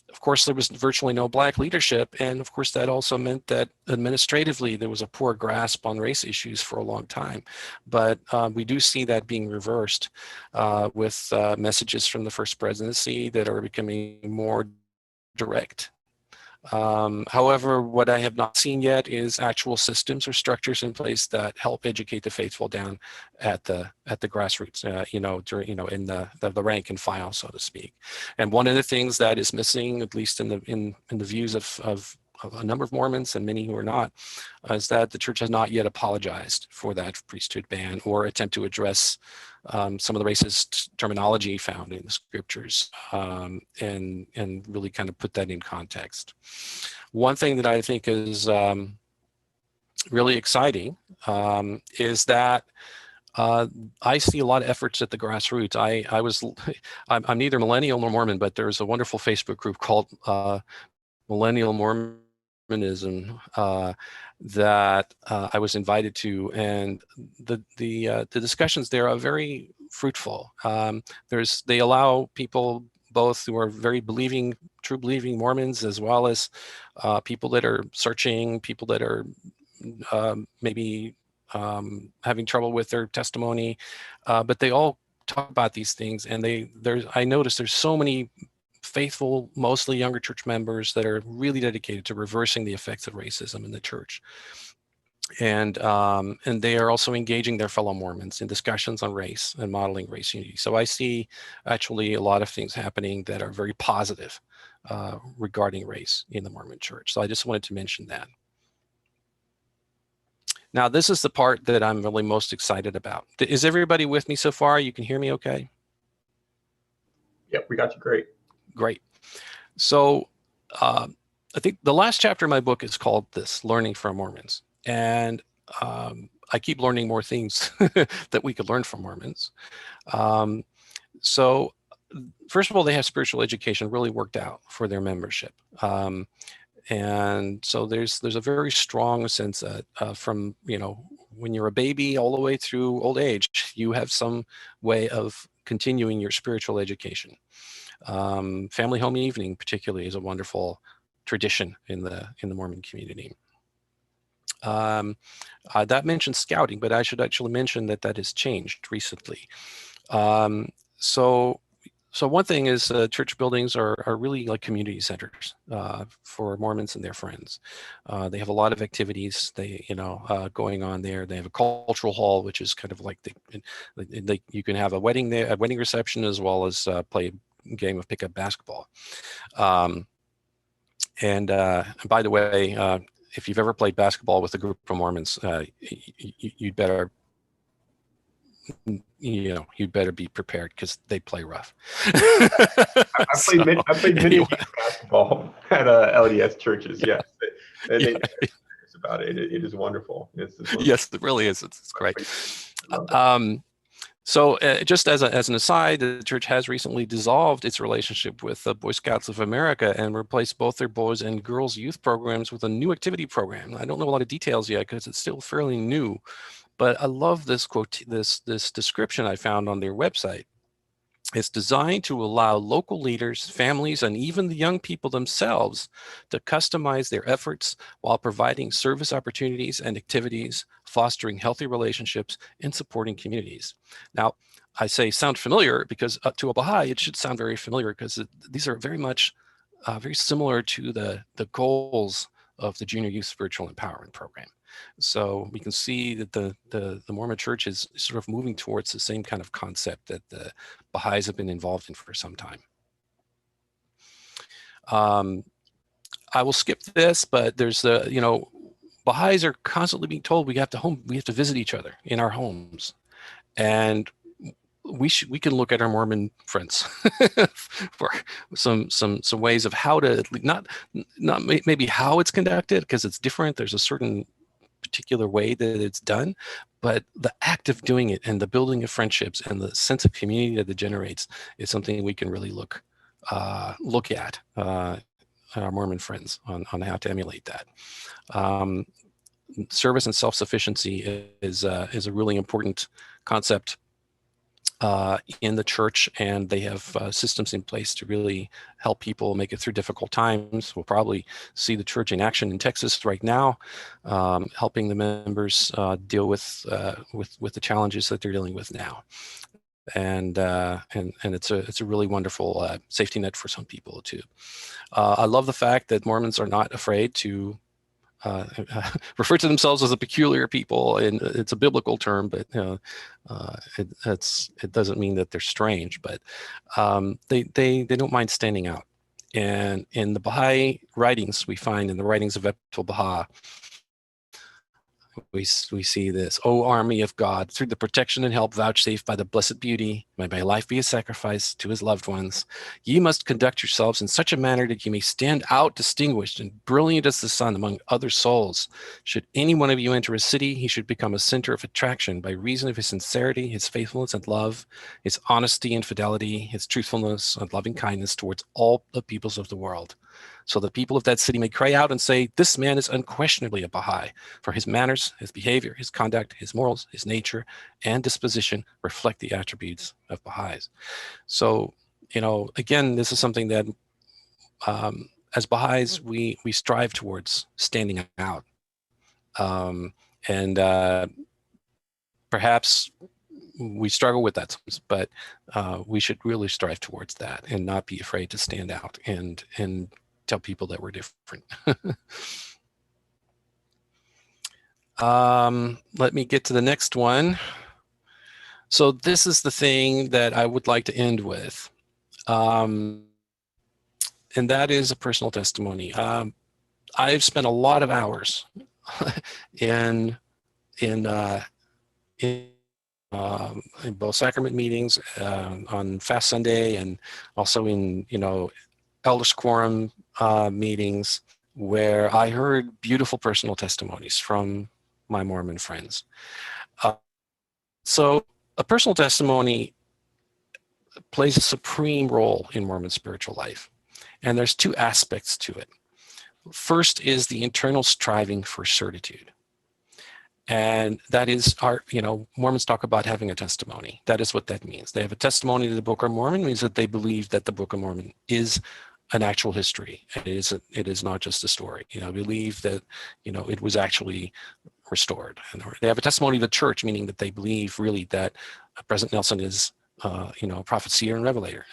Of course, there was virtually no Black leadership. And of course, that also meant that administratively, there was a poor grasp on race issues for a long time. But we do see that being reversed with messages from the First Presidency that are becoming more direct. However, what I have not seen yet is actual systems or structures in place that help educate the faithful down at the grassroots, in the rank and file, so to speak. And one of the things that is missing, at least in the views of a number of Mormons and many who are not, is that the church has not yet apologized for that priesthood ban or attempt to address some of the racist terminology found in the scriptures, and really kind of put that in context. One thing that I think is really exciting is that I see a lot of efforts at the grassroots. I'm neither millennial nor Mormon, but there's a wonderful Facebook group called Millennial Mormonism that I was invited to, and the discussions there are very fruitful. They allow people both who are very true believing Mormons, as well as people that are searching, people that are maybe having trouble with their testimony, but they all talk about these things. And I noticed there's so many faithful, mostly younger church members that are really dedicated to reversing the effects of racism in the church. And they are also engaging their fellow Mormons in discussions on race and modeling race unity. So I see actually a lot of things happening that are very positive regarding race in the Mormon church. So I just wanted to mention that. Now, this is the part that I'm really most excited about. Is everybody with me so far? You can hear me okay? Yep, we got you great. Great. So I think the last chapter of my book is called this, Learning from Mormons. And I keep learning more things that we could learn from Mormons. So first of all, they have spiritual education really worked out for their membership. And so there's a very strong sense that from, when you're a baby all the way through old age, you have some way of continuing your spiritual education. Family home evening particularly is a wonderful tradition in the Mormon community. That mentions scouting, but I should actually mention that has changed recently. So one thing is church buildings are really like community centers for Mormons and their friends. They have a lot of activities going on there. They have a cultural hall, which is kind of like you can have a wedding there, a wedding reception, as well as play a game of pickup basketball. And by the way, if you've ever played basketball with a group of Mormons, you'd better be prepared because they play rough. I played many basketball at LDS churches. Yes, they about it. It is wonderful. Yes, it really is. It's great. So just as an aside, the church has recently dissolved its relationship with the Boy Scouts of America and replaced both their boys and girls youth programs with a new activity program. I don't know a lot of details yet because it's still fairly new, but I love this quote, this description I found on their website. It's designed to allow local leaders, families, and even the young people themselves to customize their efforts while providing service opportunities and activities, fostering healthy relationships, and supporting communities. Now, I say sound familiar because to a Baha'i, it should sound very familiar because these are very much very similar to the goals of the Junior Youth Spiritual Empowerment Program. So we can see that the Mormon Church is sort of moving towards the same kind of concept that the Baha'is have been involved in for some time. I will skip this, but there's Baha'is are constantly being told we have to visit each other in our homes. And we can look at our Mormon friends for some ways of how to, not maybe how it's conducted, because it's different. There's a certain particular way that it's done, but the act of doing it and the building of friendships and the sense of community that it generates is something we can really look at our Mormon friends on how to emulate that. Service and self-sufficiency is a really important concept in the church, and they have systems in place to really help people make it through difficult times. We'll probably see the church in action in Texas right now, helping the members deal with the challenges that they're dealing with now. And it's a really wonderful safety net for some people too. I love the fact that Mormons are not afraid to refer to themselves as a peculiar people, and it's a biblical term, but it doesn't mean that they're strange, but they don't mind standing out. And in the Baha'i writings, we find in the writings of Abel Baha, we see this: "O army of God, through the protection and help vouchsafed by the blessed beauty, may my life be a sacrifice to his loved ones. Ye must conduct yourselves in such a manner that ye may stand out distinguished and brilliant as the sun among other souls. Should any one of you enter a city, he should become a center of attraction by reason of his sincerity, his faithfulness and love, his honesty and fidelity, his truthfulness and loving kindness towards all the peoples of the world. So the people of that city may cry out and say, this man is unquestionably a Baha'i, for his manners, his behavior, his conduct, his morals, his nature, and disposition reflect the attributes of Baha'is." So, again, this is something that as Baha'is, we strive towards standing out. Perhaps we struggle with that, but we should really strive towards that and not be afraid to stand out and tell people that we're different. Let me get to the next one. So this is the thing that I would like to end with. And that is a personal testimony. I've spent a lot of hours in both sacrament meetings, on Fast Sunday, and also in, Elders Quorum meetings, where I heard beautiful personal testimonies from my Mormon friends. So a personal testimony plays a supreme role in Mormon spiritual life. And there's two aspects to it. First is the internal striving for certitude. And that is Mormons talk about having a testimony. That is what that means. They have a testimony to the Book of Mormon. It means that they believe that the Book of Mormon is an actual history. It is not just a story. Believe that, it was actually restored. And they have a testimony to the church, meaning that they believe really that President Nelson is, a prophet, seer, and revelator.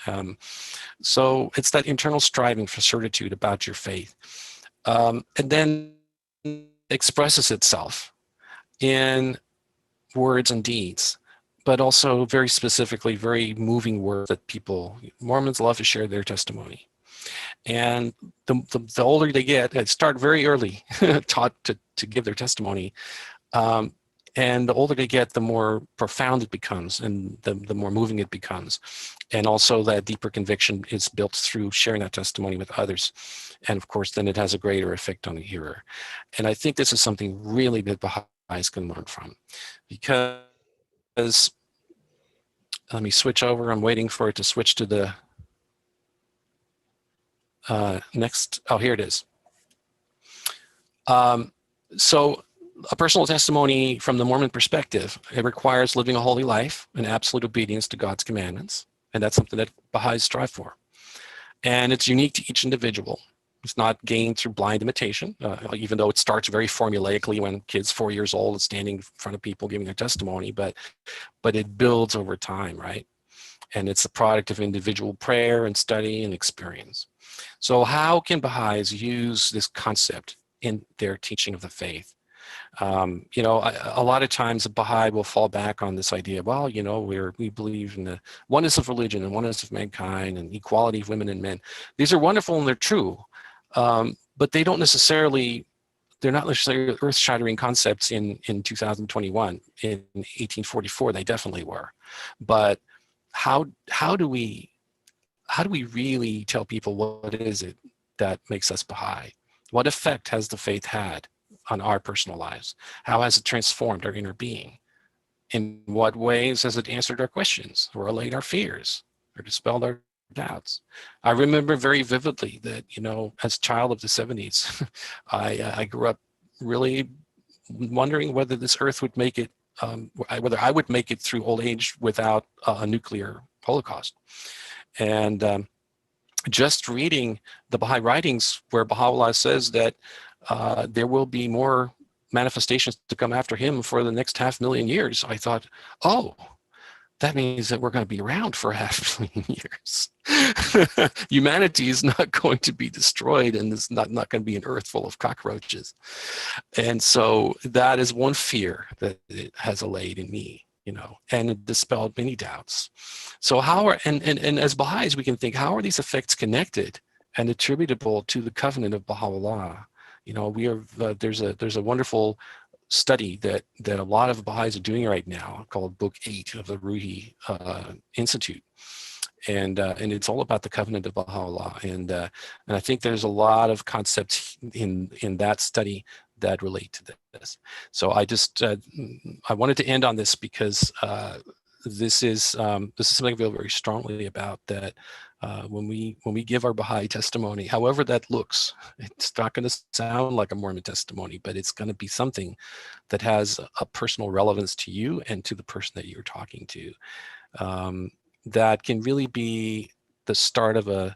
So it's that internal striving for certitude about your faith. And then expresses itself in words and deeds, but also very specifically, very moving words that Mormons love to share their testimony. And the older they get, they start very early, taught to give their testimony. And the older they get, the more profound it becomes, and the more moving it becomes. And also that deeper conviction is built through sharing that testimony with others. And of course, then it has a greater effect on the hearer. And I think this is something really that Baha'is can learn from. Because, let me switch over. I'm waiting for it to switch to the next. Oh, here it is. So a personal testimony from the Mormon perspective, it requires living a holy life and absolute obedience to God's commandments. And that's something that Baha'is strive for. And it's unique to each individual. It's not gained through blind imitation, even though it starts very formulaically when kids 4 years old and standing in front of people giving their testimony, but it builds over time, right? And it's the product of individual prayer and study and experience. So how can Baha'is use this concept in their teaching of the faith? A lot of times a Baha'i will fall back on this idea, well, we believe in the oneness of religion and oneness of mankind and equality of women and men. These are wonderful and they're true, but they're not necessarily earth-shattering concepts in 2021. In 1844, they definitely were. But how do we really tell people what is it that makes us Baha'i? What effect has the faith had on our personal lives? How has it transformed our inner being? In what ways has it answered our questions, or allayed our fears, or dispelled our doubts? I remember very vividly that, as a child of the 70s, I grew up really wondering whether this earth would make it, whether I would make it through old age without a nuclear holocaust. And just reading the Baha'i writings where Baha'u'llah says that there will be more manifestations to come after him for the next 500,000 years, I thought, oh, that means that we're going to be around for 500,000 years. Humanity is not going to be destroyed, and it's not going to be an earth full of cockroaches. And so that is one fear that it has allayed in me, and it dispelled many doubts. So and as Baha'is, we can think, how are these effects connected and attributable to the covenant of Baha'u'llah? We are there's a wonderful study that a lot of Baha'is are doing right now called Book 8 of the Ruhi Institute, and it's all about the covenant of Baha'u'llah, and I think there's a lot of concepts in that study that relate to this. So I just I wanted to end on this because this is something I feel very strongly about, that when we give our Baha'i testimony, however that looks, it's not going to sound like a Mormon testimony, but it's going to be something that has a personal relevance to you and to the person that you're talking to, that can really be the start of a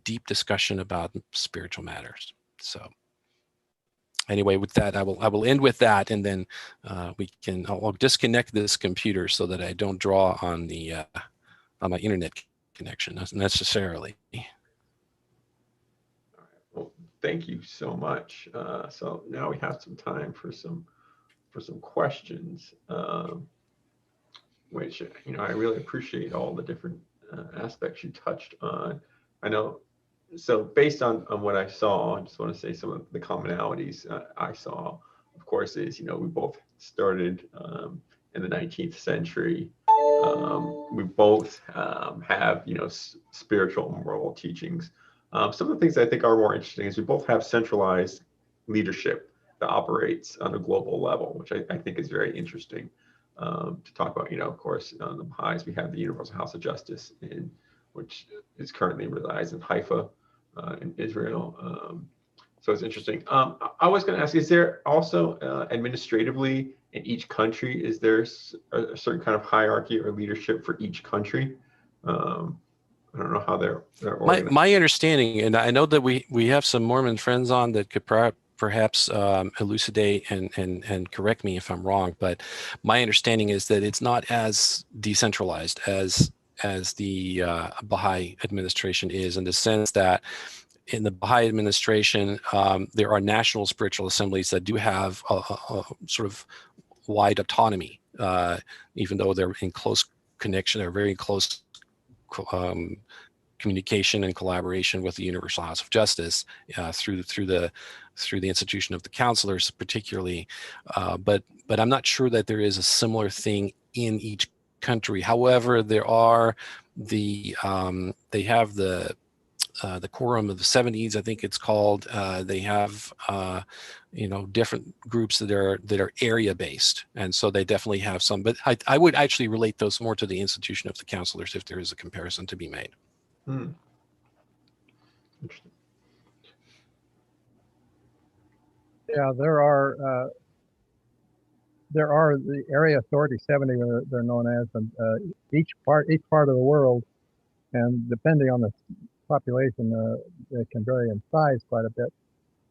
deep discussion about spiritual matters. So anyway, with that, I will end with that, and then I'll disconnect this computer so that I don't draw on the on my internet connection necessarily. All right. Well, thank you so much. So now we have some time for some questions, which I really appreciate all the different aspects you touched on. I know. So based on what I saw, I just want to say some of the commonalities I saw, of course, is, we both started in the 19th century. We both have, spiritual and moral teachings. Some of the things I think are more interesting is we both have centralized leadership that operates on a global level, which I think is very interesting to talk about. Of course, on the Baha'is, we have the Universal House of Justice, which is currently resides in Haifa, in Israel. So it's interesting. I was going to ask, is there also administratively in each country, is there a certain kind of hierarchy or leadership for each country? I don't know how they're organized. My understanding, and I know that we have some Mormon friends on that could perhaps elucidate and correct me if I'm wrong, but my understanding is that it's not as decentralized as the Baha'i administration is, in the sense that in the Baha'i administration, there are national spiritual assemblies that do have a sort of wide autonomy, even though they're in close connection, they're very close communication and collaboration with the Universal House of Justice through the institution of the counselors, particularly. But I'm not sure that there is a similar thing in each country. However, there are they have the Quorum of the 70s, I think it's called. They have different groups that are area based, and so they definitely have some. But I would actually relate those more to the institution of the counselors if there is a comparison to be made. Interesting. Yeah, there are the Area Authority 70, they're known as, and each part of the world, and depending on the population, it can vary in size quite a bit.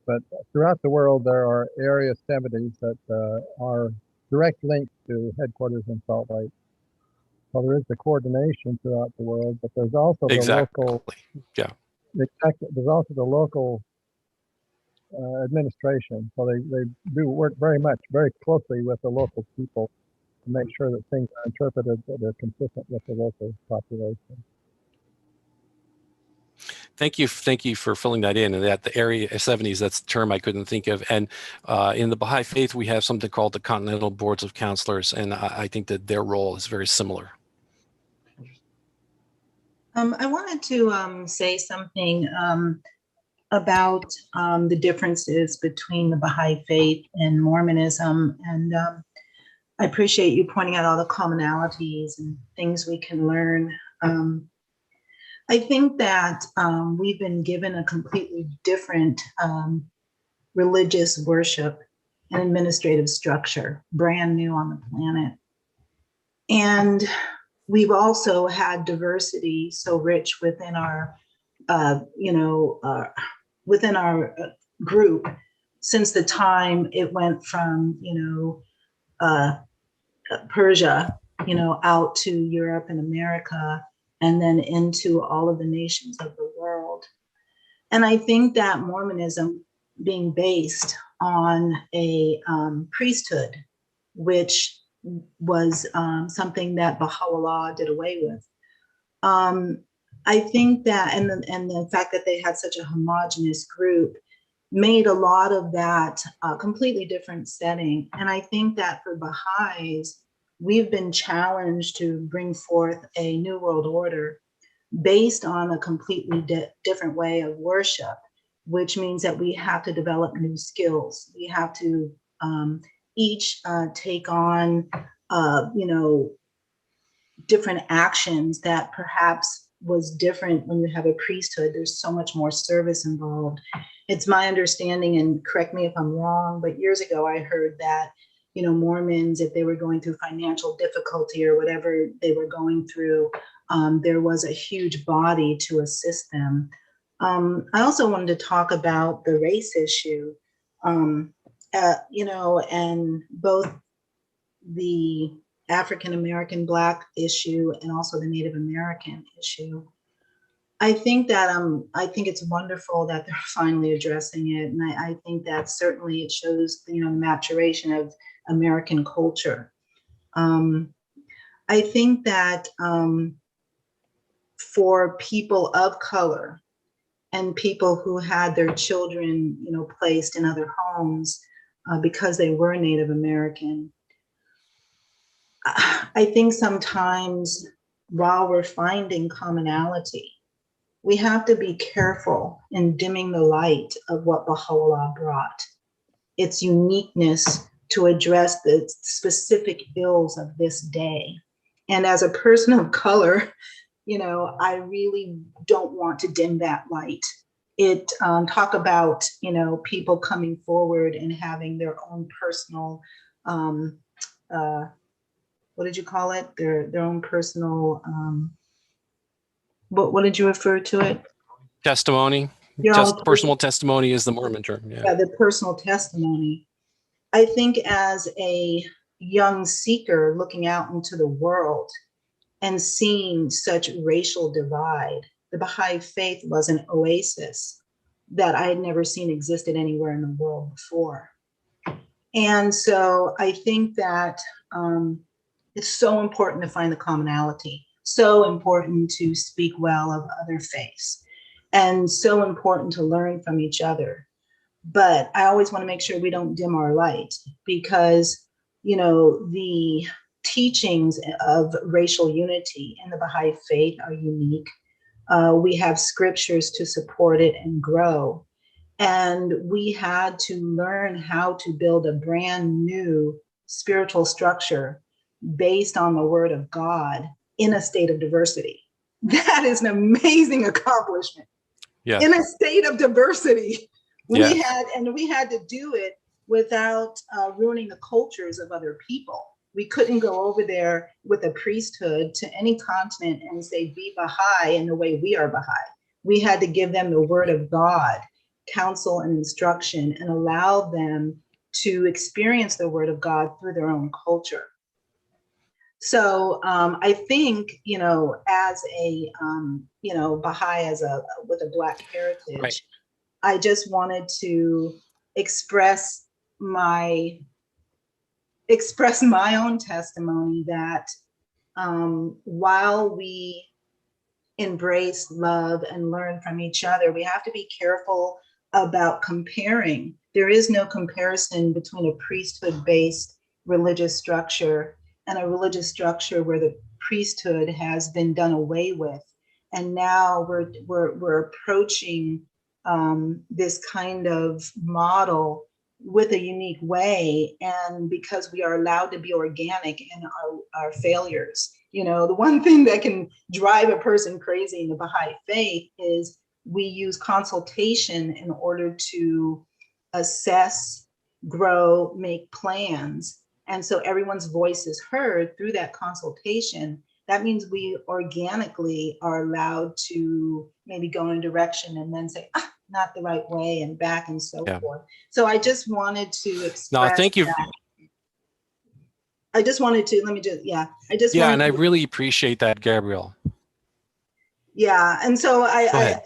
But throughout the world, there are Area 70s that are direct links to headquarters in Salt Lake. So there is the coordination throughout the world, but there's also the local. Yeah. Exactly. There's also the local administration. So they do work very closely with the local people to make sure that things are interpreted that are consistent with the local population. Thank you for filling that in. And that the Area 70s, that's the term I couldn't think of. And in the Baha'i Faith, we have something called the Continental Boards of Counselors, and I think that their role is very similar. Interesting. I wanted to say something about the differences between the Baha'i Faith and Mormonism. And I appreciate you pointing out all the commonalities and things we can learn. I think that we've been given a completely different religious worship and administrative structure, brand new on the planet. And we've also had diversity so rich within our, within our group since the time it went from, Persia, out to Europe and America, and then into all of the nations of the world. And I think that Mormonism being based on a priesthood, which was something that Baha'u'llah did away with. I think that, and the fact that they had such a homogenous group made a lot of that a completely different setting. And I think that for Baha'is, we've been challenged to bring forth a new world order based on a completely different way of worship, which means that we have to develop new skills. We have to each take on, different actions that perhaps was different when you have a priesthood. There's so much more service involved. It's my understanding, and correct me if I'm wrong, but years ago I heard that, Mormons, if they were going through financial difficulty or whatever they were going through, there was a huge body to assist them. I also wanted to talk about the race issue, and both the African American Black issue and also the Native American issue. I think it's wonderful that they're finally addressing it, and I think that certainly it shows the maturation of American culture. I think that for people of color and people who had their children, placed in other homes because they were Native American, I think sometimes while we're finding commonality, we have to be careful in dimming the light of what Baha'u'llah brought, its uniqueness to address the specific ills of this day. And as a person of color, I really don't want to dim that light. It talk about, people coming forward and having their own personal, what did you call it? Their own personal, what did you refer to it? Testimony. Just personal testimony is the Mormon term. Yeah, the personal testimony. I think as a young seeker looking out into the world and seeing such racial divide, the Baha'i Faith was an oasis that I had never seen existed anywhere in the world before. And so I think that it's so important to find the commonality, so important to speak well of other faiths, and so important to learn from each other. But I always want to make sure we don't dim our light, because, the teachings of racial unity in the Baha'i Faith are unique. We have scriptures to support it and grow. And we had to learn how to build a brand new spiritual structure based on the word of God in a state of diversity. That is an amazing accomplishment. Yeah. In a state of diversity. Yeah. We had to do it without ruining the cultures of other people. We couldn't go over there with a priesthood to any continent and say, be Baha'i in the way we are Baha'i. We had to give them the word of God, counsel and instruction, and allow them to experience the word of God through their own culture. So I think, as a, Baha'i with a Black heritage, right. I just wanted to express my own testimony that while we embrace, love, and learn from each other, we have to be careful about comparing. There is no comparison between a priesthood-based religious structure and a religious structure where the priesthood has been done away with And now we're approaching this kind of model with a unique way. And because we are allowed to be organic in our failures, you know, the one thing that can drive a person crazy in the Baha'i Faith is we use consultation in order to assess, grow, make plans. And so everyone's voice is heard through that consultation. That means we organically are allowed to maybe go in a direction and then say, not the right way, and back and so forth. So I just wanted to express. No, thank you. That. I just wanted to, and I really appreciate that, Gabrielle. Yeah, and so I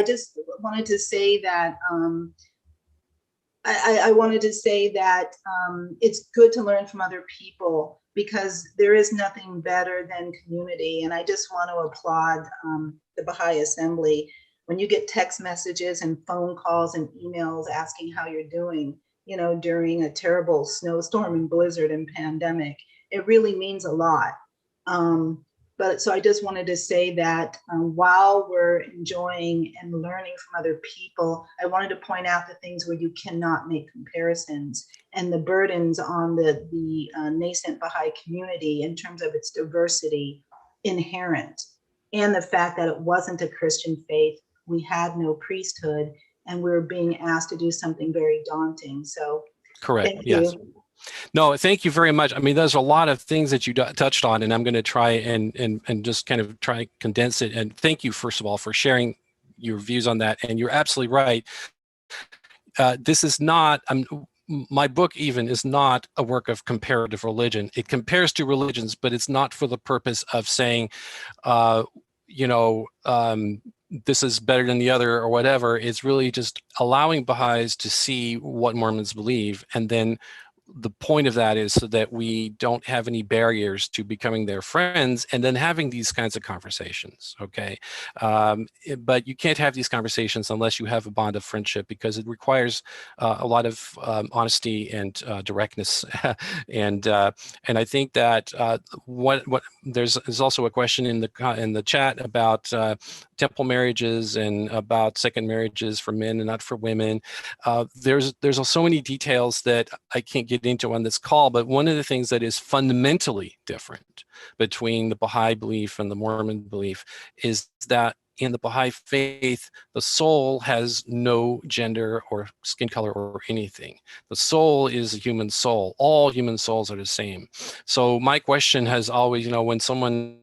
just wanted to say that I wanted to say that it's good to learn from other people, because there is nothing better than community. And I just want to applaud the Baha'i Assembly. When you get text messages and phone calls and emails asking how you're doing, you know, during a terrible snowstorm and blizzard and pandemic, it really means a lot. But so I just wanted to say that while we're enjoying and learning from other people, I wanted to point out the things where you cannot make comparisons and the burdens on the nascent Baha'i community in terms of its diversity inherent, and the fact that it wasn't a Christian faith. We had no priesthood, and we were being asked to do something very daunting. So correct. Thank yes. you. No, thank you very much. I mean, there's a lot of things that you touched on, and I'm going to try and just kind of try condense it. And thank you, first of all, for sharing your views on that. And you're absolutely right. This is not, my book even is not a work of comparative religion. It compares to religions, but it's not for the purpose of saying, this is better than the other or whatever. It's really just allowing Baha'is to see what Mormons believe. And then the point of that is so that we don't have any barriers to becoming their friends and then having these kinds of conversations, okay? But you can't have these conversations unless you have a bond of friendship, because it requires a lot of honesty and directness. and I think that there's also a question in the chat about temple marriages and about second marriages for men and not for women. There's so many details that I can't get into on this call, but one of the things that is fundamentally different between the Baha'i belief and the Mormon belief is that in the Baha'i faith, the soul has no gender or skin color or anything. The soul is a human soul. All human souls are the same. So my question has always, when someone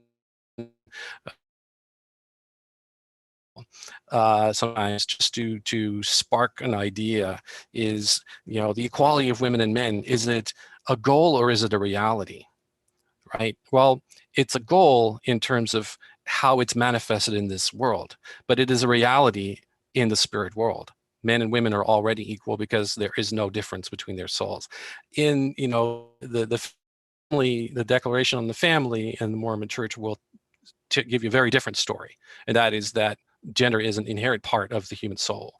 sometimes just to spark an idea is, the equality of women and men, is it a goal or is it a reality, right? Well, it's a goal in terms of how it's manifested in this world, but it is a reality in the spirit world. Men and women are already equal because there is no difference between their souls. In, the family, the Declaration on the Family and the Mormon Church will give you a very different story, and that is that gender is an inherent part of the human soul.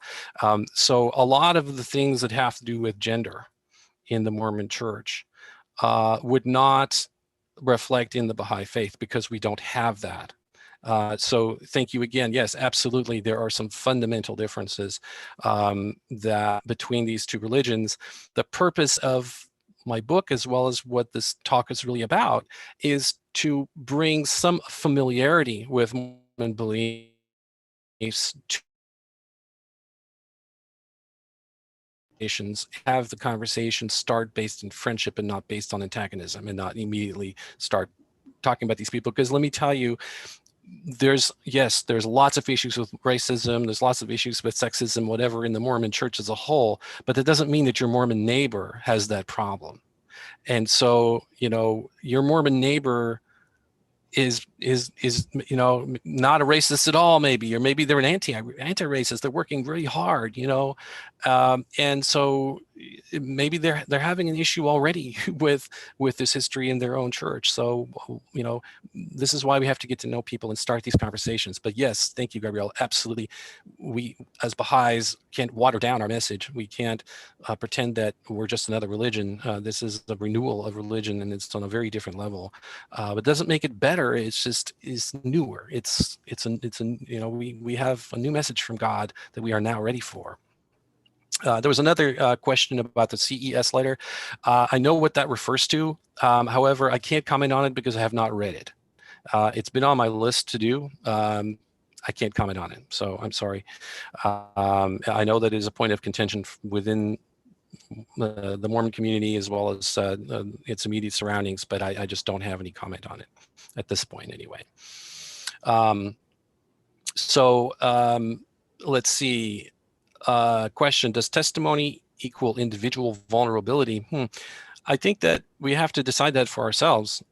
So a lot of the things that have to do with gender in the Mormon Church would not reflect in the Baha'i faith because we don't have that. So thank you again. Yes, absolutely. There are some fundamental differences that between these two religions. The purpose of my book, as well as what this talk is really about, is to bring some familiarity with Mormon beliefs to have the conversation start based in friendship and not based on antagonism, and not immediately start talking about these people. Because let me tell you, there's lots of issues with racism, there's lots of issues with sexism, whatever, in the Mormon Church as a whole, but that doesn't mean that your Mormon neighbor has that problem. And so, your Mormon neighbor is not a racist at all, maybe, or maybe they're an anti-racist. They're working really hard, and so maybe they're having an issue already with this history in their own church. So this is why we have to get to know people and start these conversations. But yes, thank you, Gabrielle. Absolutely, we as Baha'is can't water down our message. We can't pretend that we're just another religion. This is the renewal of religion, and it's on a very different level. But it doesn't make it better. It's just is newer. It's we have a new message from God that we are now ready for. There was another question about the CES letter. I know what that refers to. However, I can't comment on it because I have not read it. It's been on my list to do. I can't comment on it, so I'm sorry. I know that is a point of contention within the Mormon community as well as its immediate surroundings, but I just don't have any comment on it at this point anyway. Let's see. Question, does testimony equal individual vulnerability? I think that we have to decide that for ourselves.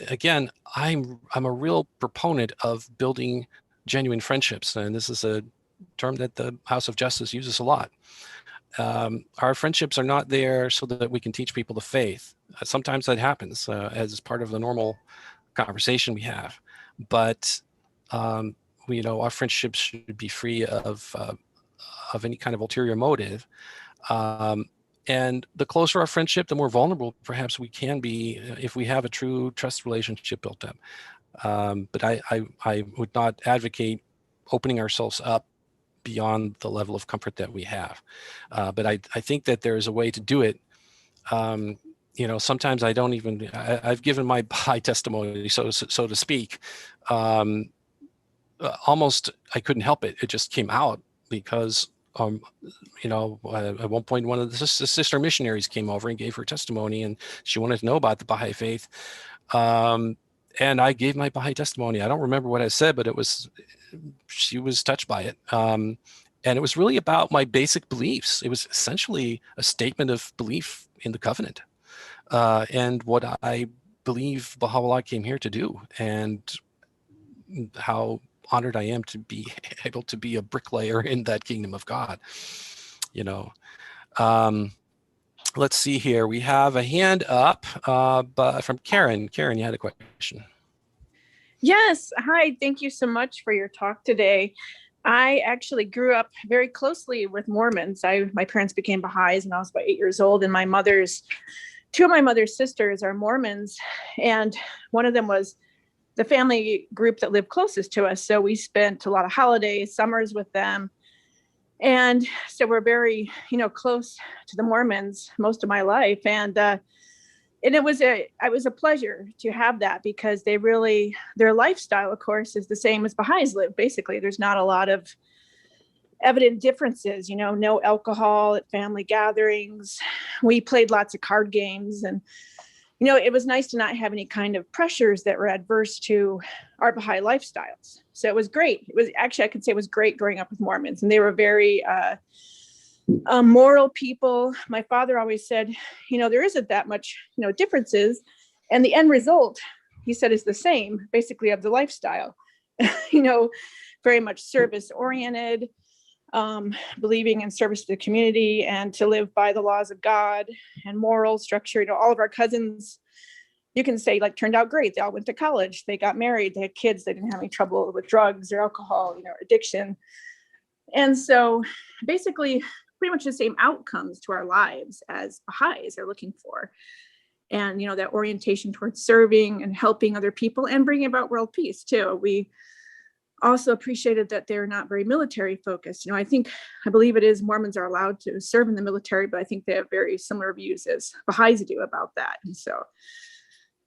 Again, I'm a real proponent of building genuine friendships, and this is a term that the House of Justice uses a lot. Our friendships are not there so that we can teach people the faith. Sometimes that happens as part of the normal conversation we have, but our friendships should be free of any kind of ulterior motive. And the closer our friendship, the more vulnerable perhaps we can be if we have a true trust relationship built up. But I would not advocate opening ourselves up beyond the level of comfort that we have. But I think that there is a way to do it. Sometimes I don't even, I've given my Baha'i testimony, so to speak. Almost I couldn't help it. It just came out because, at one point, one of the sister missionaries came over and gave her testimony, and she wanted to know about the Baha'i Faith. And I gave my Baha'i testimony. I don't remember what I said, but she was touched by it. And it was really about my basic beliefs. It was essentially a statement of belief in the covenant and what I believe Baha'u'llah came here to do, and how honored I am to be able to be a bricklayer in that kingdom of God. Let's see here. We have a hand up from Karen. Karen, you had a question. Yes. Hi. Thank you so much for your talk today. I actually grew up very closely with Mormons. My parents became Baha'is when I was about 8 years old, and two of my mother's sisters are Mormons, and one of them was the family group that lived closest to us. So we spent a lot of holidays, summers with them. And so we're very, close to the Mormons most of my life. And it was a pleasure to have that, because their lifestyle, of course, is the same as Baha'is live. Basically, there's not a lot of evident differences, no alcohol at family gatherings. We played lots of card games, and it was nice to not have any kind of pressures that were adverse to our Baha'i lifestyles. So it was great. It was actually, I could say it was great growing up with Mormons, and they were very moral people. My father always said, there isn't that much, differences. And the end result, he said, is the same, basically, of the lifestyle, very much service oriented, believing in service to the community and to live by the laws of God and moral structure. All of our cousins, you can say, turned out great. They all went to college. They got married. They had kids. They didn't have any trouble with drugs or alcohol, addiction. And so basically pretty much the same outcomes to our lives as Baha'is are looking for. And, that orientation towards serving and helping other people and bringing about world peace too. We also appreciated that they're not very military focused. I believe it is Mormons are allowed to serve in the military, but I think they have very similar views as Baha'is do about that. And so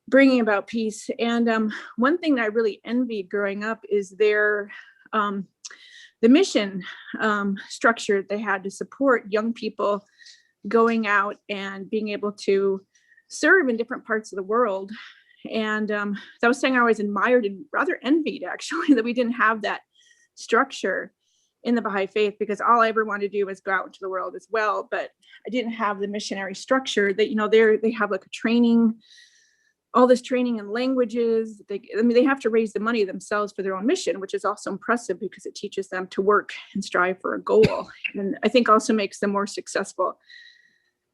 bringing about peace. And one thing that I really envied growing up is the mission structure they had to support young people going out and being able to serve in different parts of the world. And that was something I always admired and rather envied, actually, that we didn't have that structure in the Baha'i Faith, because all I ever wanted to do was go out into the world as well. But I didn't have the missionary structure that, they have a training, all this training in languages. They have to raise the money themselves for their own mission, which is also impressive because it teaches them to work and strive for a goal. And I think also makes them more successful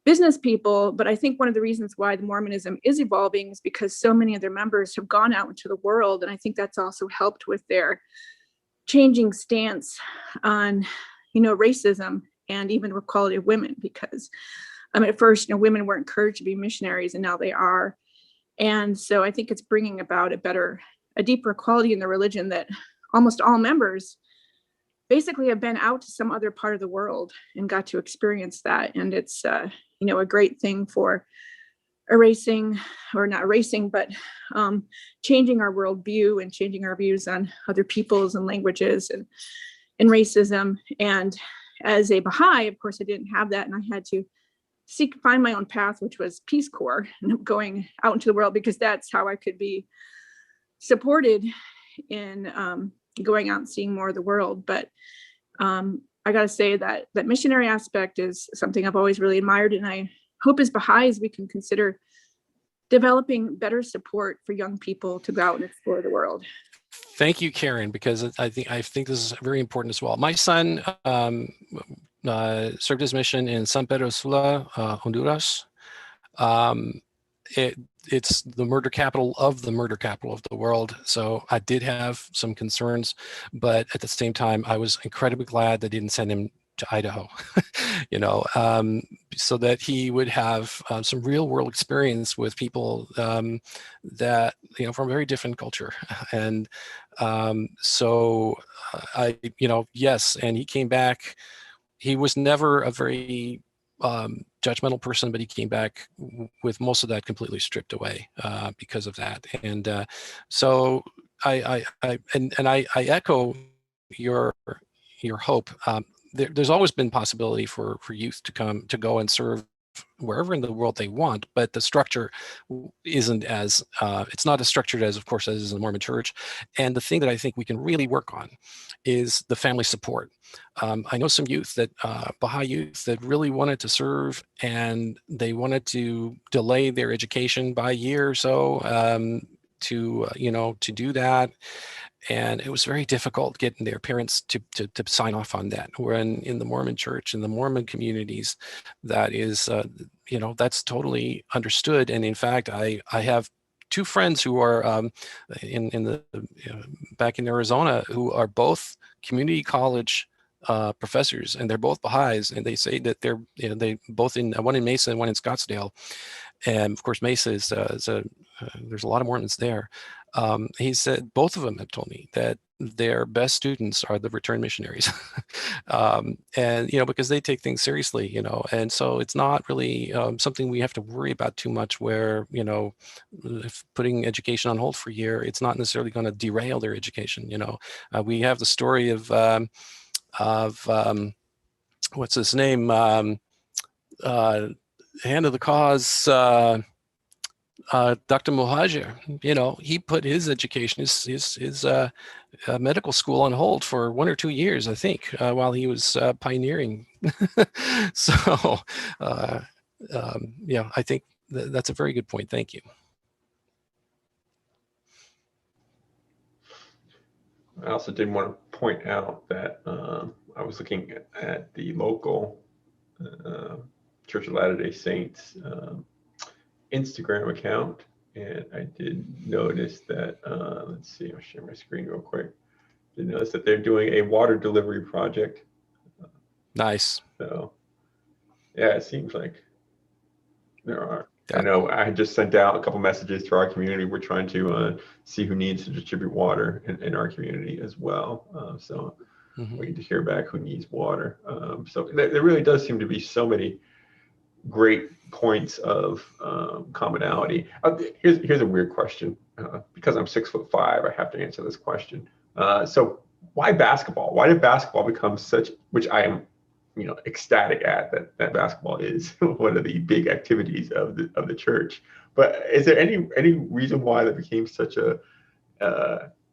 business people. But I think one of the reasons why the Mormonism is evolving is because so many of their members have gone out into the world. And I think that's also helped with their changing stance on, racism and even equality of women, because at first, women weren't encouraged to be missionaries, and now they are. And so I think it's bringing about a deeper quality in the religion, that almost all members basically have been out to some other part of the world and got to experience that. And it's, a great thing for erasing, or not erasing, but changing our worldview and changing our views on other peoples and languages and racism. And as a Baha'i, of course, I didn't have that. And I had to find my own path, which was Peace Corps, and going out into the world, because that's how I could be supported in going out and seeing more of the world. But I got to say that missionary aspect is something I've always really admired. And I hope as Baha'is, we can consider developing better support for young people to go out and explore the world. Thank you, Karen, because I think this is very important as well. My son served his mission in San Pedro Sula, Honduras. It's the murder capital of the world. So I did have some concerns, but at the same time, I was incredibly glad they didn't send him to Idaho, so that he would have some real world experience with people that, from a very different culture. And yes, and he came back. He was never a very judgmental person, but he came back with most of that completely stripped away because of that. And so I echo your hope. There's always been possibility for youth to go and serve wherever in the world they want, but the structure isn't as it's not as structured as, of course, as in the Mormon Church. And the thing that I think we can really work on is the family support. I know some youth that Baha'i youth that really wanted to serve, and they wanted to delay their education by a year or so to do that. And it was very difficult getting their parents to sign off on that. When in the Mormon Church, in the Mormon communities, that is, that's totally understood. And in fact, I have two friends who are back in Arizona, who are both community college professors, and they're both Baha'is, and they say that they both one in Mesa and one in Scottsdale. And of course, Mesa is there's a lot of Mormons there. He said both of them have told me that their best students are the return missionaries, and because they take things seriously, and so it's not really something we have to worry about too much. Where if putting education on hold for a year, it's not necessarily going to derail their education. We have the story of what's his name, hand of the cause. Dr. Muhajir, he put his education, his medical school on hold for 1 or 2 years, I think, while he was pioneering. So, I think that's a very good point. Thank you. I also did want to point out that I was looking at the local Church of Latter-day Saints Instagram account, and I did notice that, let's see, I'll share my screen real quick. Did notice that they're doing a water delivery project. Nice. So, yeah, it seems like there are. I know I had just sent out a couple messages to our community. We're trying to see who needs to distribute water in our community as well. So waiting to hear back who needs water. So there really does seem to be so many great points of commonality. Here's a weird question. Because I'm 6'5", I have to answer this question. So why basketball? Why did basketball become such, which I am ecstatic at that basketball is one of the big activities of the church. But is there any reason why that became such a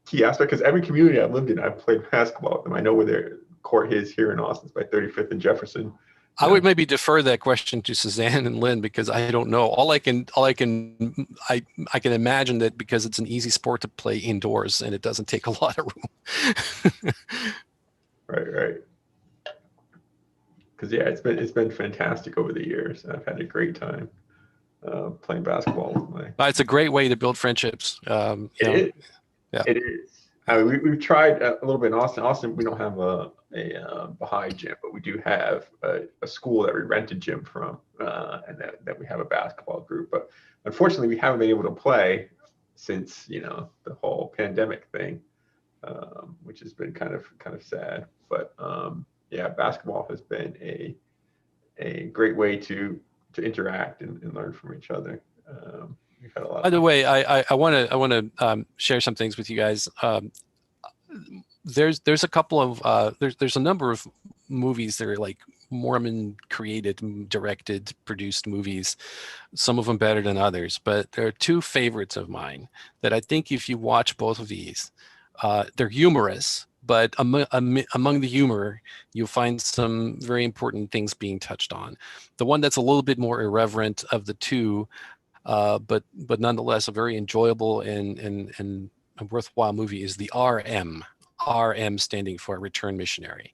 key aspect? Because every community I've lived in, I've played basketball with them. I know where their court is here in Austin. It's by 35th and Jefferson. I would maybe defer that question to Suzanne and Lynn, because I don't know. I can imagine that because it's an easy sport to play indoors and it doesn't take a lot of room. Right. Because it's been fantastic over the years. I've had a great time playing basketball with my. It's a great way to build friendships. It is. We've tried a little bit in Austin. Austin, we don't have a Baha'i gym, but we do have a school that we rent a gym from, and that we have a basketball group. But unfortunately, we haven't been able to play since, you know, the whole pandemic thing, which has been kind of sad. But yeah, basketball has been a great way to interact and learn from each other. We've had a lot. By the way, I want to share some things with you guys. There's a couple of there's a number of movies that are like Mormon created, directed, produced movies. Some of them better than others, but there are two favorites of mine that I think if you watch both of these, they're humorous, but among the humor, you'll find some very important things being touched on. The one that's a little bit more irreverent of the two, but nonetheless a very enjoyable and a worthwhile movie is the RM standing for Return Missionary.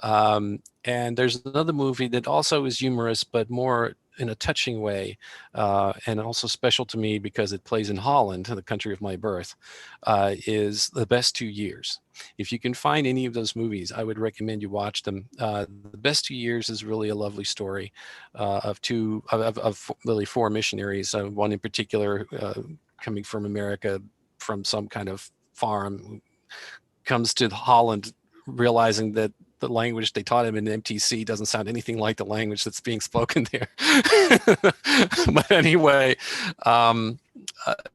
And there's another movie that also is humorous, but more in a touching way, and also special to me because it plays in Holland, the country of my birth, is The Best 2 Years. If you can find any of those movies, I would recommend you watch them. The Best 2 Years is really a lovely story of really four missionaries, one in particular coming from America, from some kind of farm, comes to Holland realizing that the language they taught him in MTC doesn't sound anything like the language that's being spoken there. But anyway,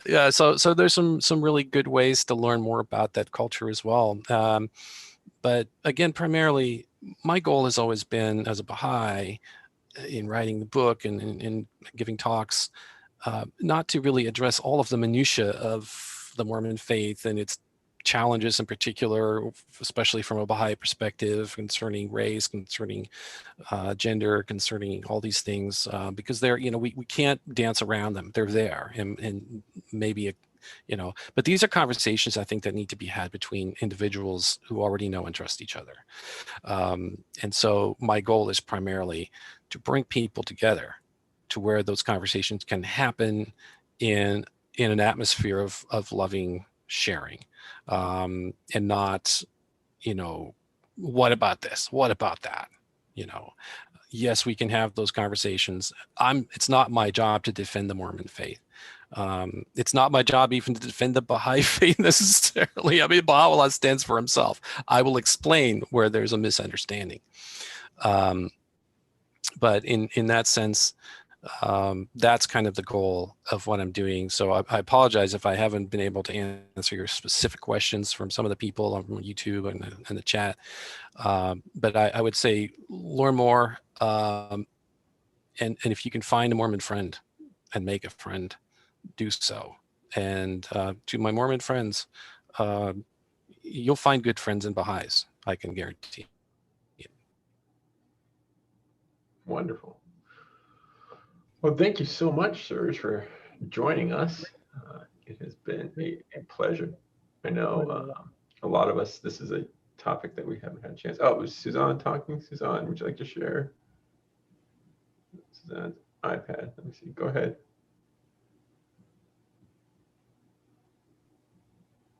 yeah, so there's some really good ways to learn more about that culture as well. But again, primarily, my goal has always been, as a Baha'i, in writing the book and giving talks, not to really address all of the minutiae of the Mormon faith and its challenges in particular, especially from a Baha'i perspective, concerning race, concerning gender, concerning all these things, because they're, you know, we can't dance around them. They're there, and maybe, you know, but these are conversations I think that need to be had between individuals who already know and trust each other. And so my goal is primarily to bring people together to where those conversations can happen in an atmosphere of loving sharing, and not, you know, what about this? What about that? You know, yes, we can have those conversations. It's not my job to defend the Mormon faith. It's not my job even to defend the Baha'i faith necessarily. I mean, Baha'u'llah stands for himself. I will explain where there's a misunderstanding. But in that sense, that's kind of the goal of what I'm doing. So I apologize if I haven't been able to answer your specific questions from some of the people on YouTube and the chat. But I would say learn more, and if you can find a Mormon friend and make a friend, do so. And to my Mormon friends, you'll find good friends in Baha'is, I can guarantee. Wonderful. Well, thank you so much, Serge, for joining us. It has been a pleasure. I know a lot of us, this is a topic that we haven't had a chance. Oh, it was Suzanne talking. Suzanne, would you like to share Suzanne's iPad? Let me see. Go ahead.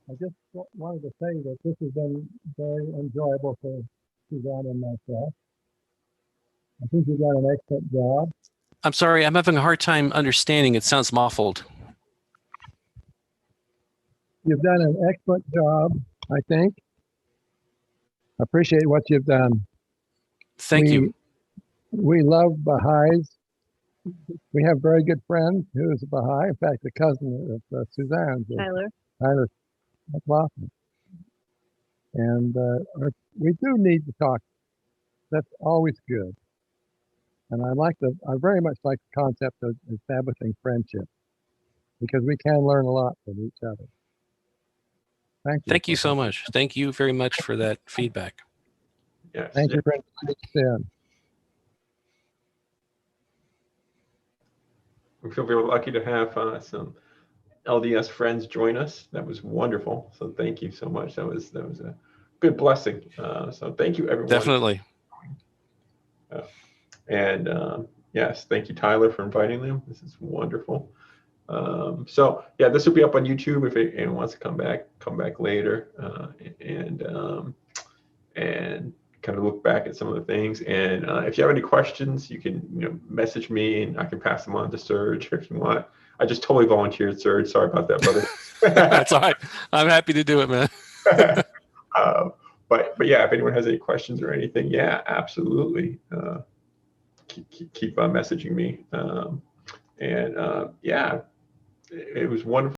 I just wanted to say that this has been very enjoyable for Suzanne and myself. I think you've done an excellent job. I'm sorry, I'm having a hard time understanding. It sounds muffled. You've done an excellent job, I think. I appreciate what you've done. Thank you. We love Baha'is. We have very good friends who's a Baha'i. In fact, a cousin of Suzanne's. Tyler McLaughlin. And we do need to talk. That's always good. And I very much like the concept of establishing friendship, because we can learn a lot from each other. Thank you. Thank you so much. Thank you very much for that feedback. Yes. Thank you for inviting us in. We feel very lucky to have some LDS friends join us. That was wonderful. So thank you so much. That was a good blessing. So thank you, everyone. Definitely. And yes, thank you, Tyler, for inviting them. This is wonderful. So yeah, this will be up on YouTube if anyone wants to come back later and kind of look back at some of the things. And if you have any questions, you can message me and I can pass them on to Serge if you want. I just totally volunteered, Serge. Sorry about that, brother. That's all right. I'm happy to do it, man. But yeah, if anyone has any questions or anything, yeah, absolutely. Keep messaging me. Yeah, it was wonderful.